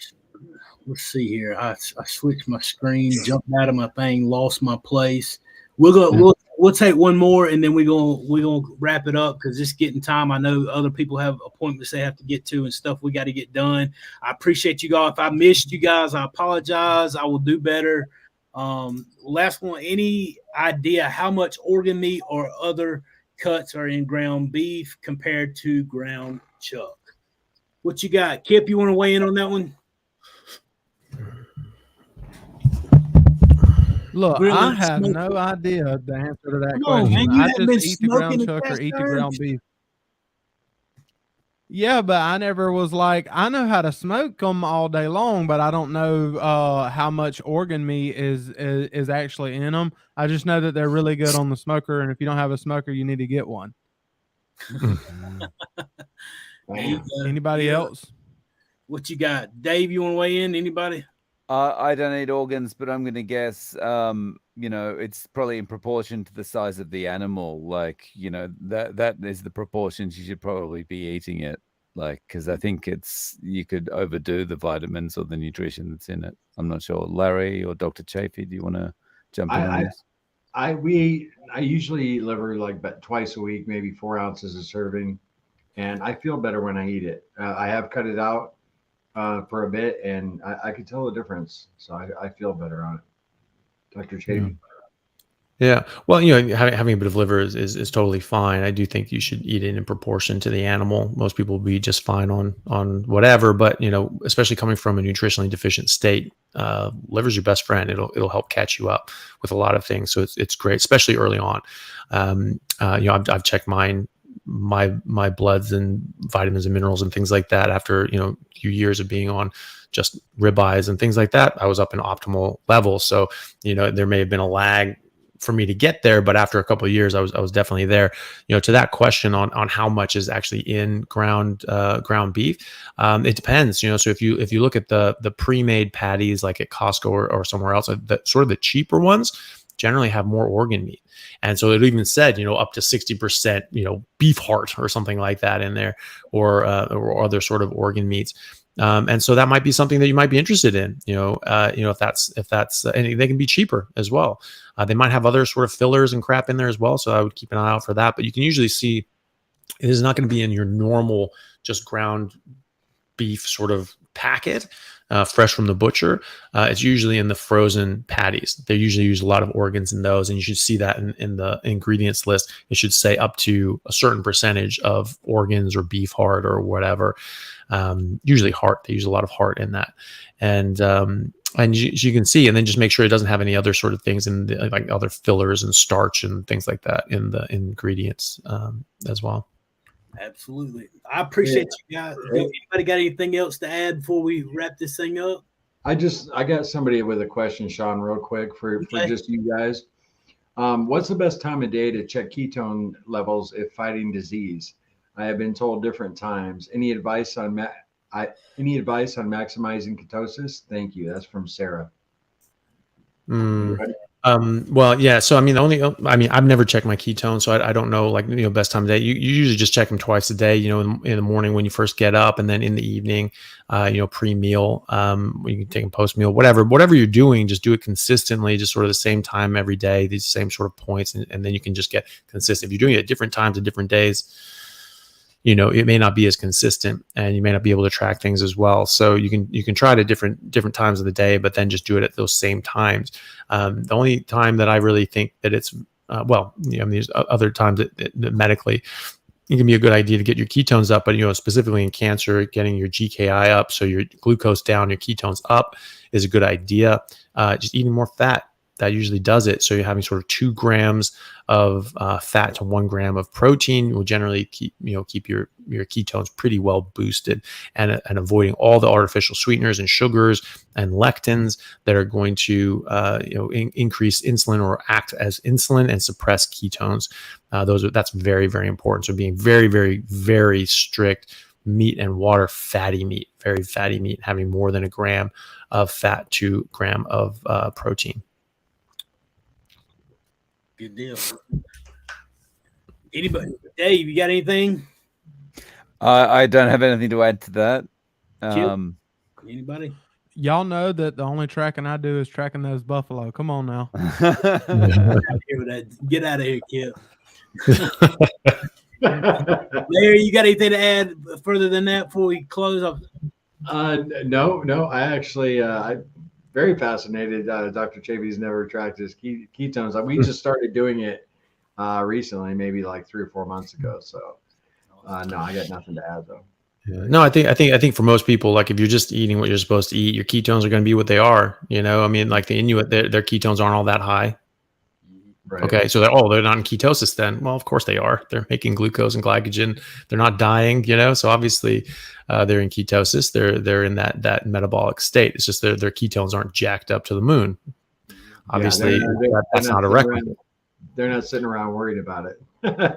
Let's see here. I switched my screen, jumped out of my thing, lost my place. We'll take one more, and then we're gonna wrap it up because it's getting time. I know other people have appointments they have to get to and stuff we got to get done. I appreciate you guys. If I missed you guys, I apologize. I will do better. Last one. Any idea how much organ meat or other cuts are in ground beef compared to ground chuck? What you got, Kipp? You want to weigh in on that one? Look, Really I have smoking. no idea the answer to that Come on, question. man, you I haven't been just eat the ground smoking chuck the or eat the past ground beef. Yeah, but I never was like, I know how to smoke them all day long, but I don't know how much organ meat is actually in them. I just know that they're really good on the smoker, and if you don't have a smoker, you need to get one. Anybody else? What you got, Dave? You want to weigh in? Anybody? I don't eat organs, but I'm going to guess, it's probably in proportion to the size of the animal. Like, that is the proportions you should probably be eating it. Like, because I think you could overdo the vitamins or the nutrition that's in it. I'm not sure. Larry or Dr. Chafee, do you want to jump in on this? I usually eat liver like about twice a week, maybe 4 ounces a serving, and I feel better when I eat it. I have cut it out for a bit, and I could tell the difference. So I feel better on it. Dr. Chafee. Yeah. Well, having a bit of liver is totally fine. I do think you should eat it in proportion to the animal. Most people will be just fine on whatever, but especially coming from a nutritionally deficient state, liver's your best friend. It'll help catch you up with a lot of things. So it's great, especially early on. I've checked my bloods and vitamins and minerals and things like that after a few years of being on just ribeyes and things like that. I was up in optimal levels. So there may have been a lag for me to get there, but after a couple of years, I was definitely there. To that question on how much is actually in ground beef, it depends. So if you look at the pre-made patties like at Costco or somewhere else, the sort of the cheaper ones generally have more organ meat. And so it even said, up to 60%, beef heart or something like that in there, or other sort of organ meats. And so that might be something that you might be interested in, if that's, and they can be cheaper as well. They might have other sort of fillers and crap in there as well. So I would keep an eye out for that, but you can usually see it is not going to be in your normal, just ground beef sort of packet, fresh from the butcher. It's usually in the frozen patties. They usually use a lot of organs in those, and you should see that in the ingredients list. It should say up to a certain percentage of organs or beef heart or whatever. Usually heart. They use a lot of heart in that, and you can see, and then just make sure it doesn't have any other sort of things in like other fillers and starch and things like that in the ingredients as well. Absolutely. I appreciate you guys. Anybody got anything else to add before we wrap this thing up? I got somebody with a question, Sean, real quick for just you guys. What's the best time of day to check ketone levels if fighting disease? I have been told different times. Any advice on maximizing ketosis? Thank you. That's from Sarah. Well, yeah. So, I've never checked my ketones, so I don't know, best time of day. You usually just check them twice a day, in the morning when you first get up, and then in the evening, pre-meal, you can take them post-meal, whatever you're doing, just do it consistently, just sort of the same time every day, these same sort of points. And then you can just get consistent. If you're doing it at different times at different days, it may not be as consistent, and you may not be able to track things as well. So you can try it at different times of the day, but then just do it at those same times. The only time that I really think that it's there's other times that medically it can be a good idea to get your ketones up, but specifically in cancer, getting your GKI up, so your glucose down, your ketones up, is a good idea. Just eating more fat, that usually does it. So you're having sort of 2 grams of fat to 1 gram of protein will generally keep your ketones pretty well boosted, and avoiding all the artificial sweeteners and sugars and lectins that are going to increase insulin or act as insulin and suppress ketones. That's very, very important. So being very, very, very strict. Meat and water, fatty meat, very fatty meat, having more than 1 gram of fat to gram of protein. Good deal. Anybody? Dave, you got anything? I don't have anything to add to that. Anybody? Y'all know that the only tracking I do is tracking those buffalo. Come on now. Get out of here, Kipp. Larry, you got anything to add further than that before we close up? No. I actually, I'm very fascinated. Dr. Chafee's never tracked his ketones. We just started doing it recently, maybe like 3 or 4 months ago. So, no, I got nothing to add though. Yeah. No, I think for most people, like if you're just eating what you're supposed to eat, your ketones are going to be what they are. Like the Inuit, their ketones aren't all that high. Right. Okay, so they're not in ketosis then. Well, of course they are. They're making glucose and glycogen. They're not dying, so obviously they're in ketosis. They're in that metabolic state. It's just their ketones aren't jacked up to the moon. Obviously, that's not a requisite. They're not sitting around worried about it.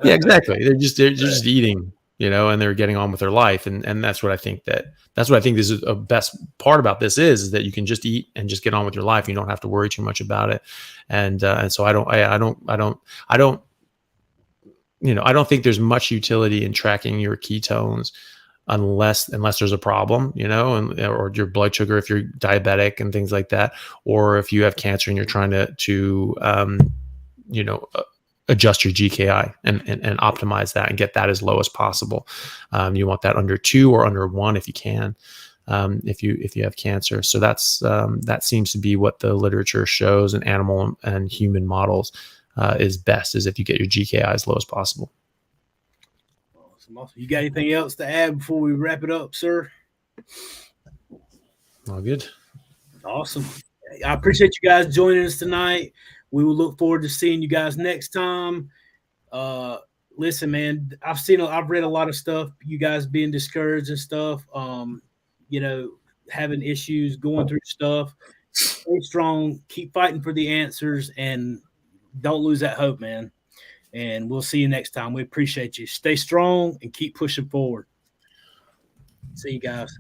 Yeah, exactly. They're just eating, and they're getting on with their life, and that's what I think this is a best part about this is that you can just eat and just get on with your life. You don't have to worry too much about it, and so I don't think there's much utility in tracking your ketones unless there's a problem, or your blood sugar if you're diabetic and things like that, or if you have cancer and you're trying to adjust your GKI and optimize that and get that as low as possible. You want that under 2 or under 1 if you can, if you have cancer. So that seems to be what the literature shows in animal and human models is best, is if you get your GKI as low as possible. Awesome. You got anything else to add before we wrap it up, sir? All good. Awesome. I appreciate you guys joining us tonight. We will look forward to seeing you guys next time. Listen, man, I've read a lot of stuff, you guys being discouraged and stuff, having issues, going through stuff. Stay strong, keep fighting for the answers, and don't lose that hope, man. And we'll see you next time. We appreciate you. Stay strong and keep pushing forward. See you guys.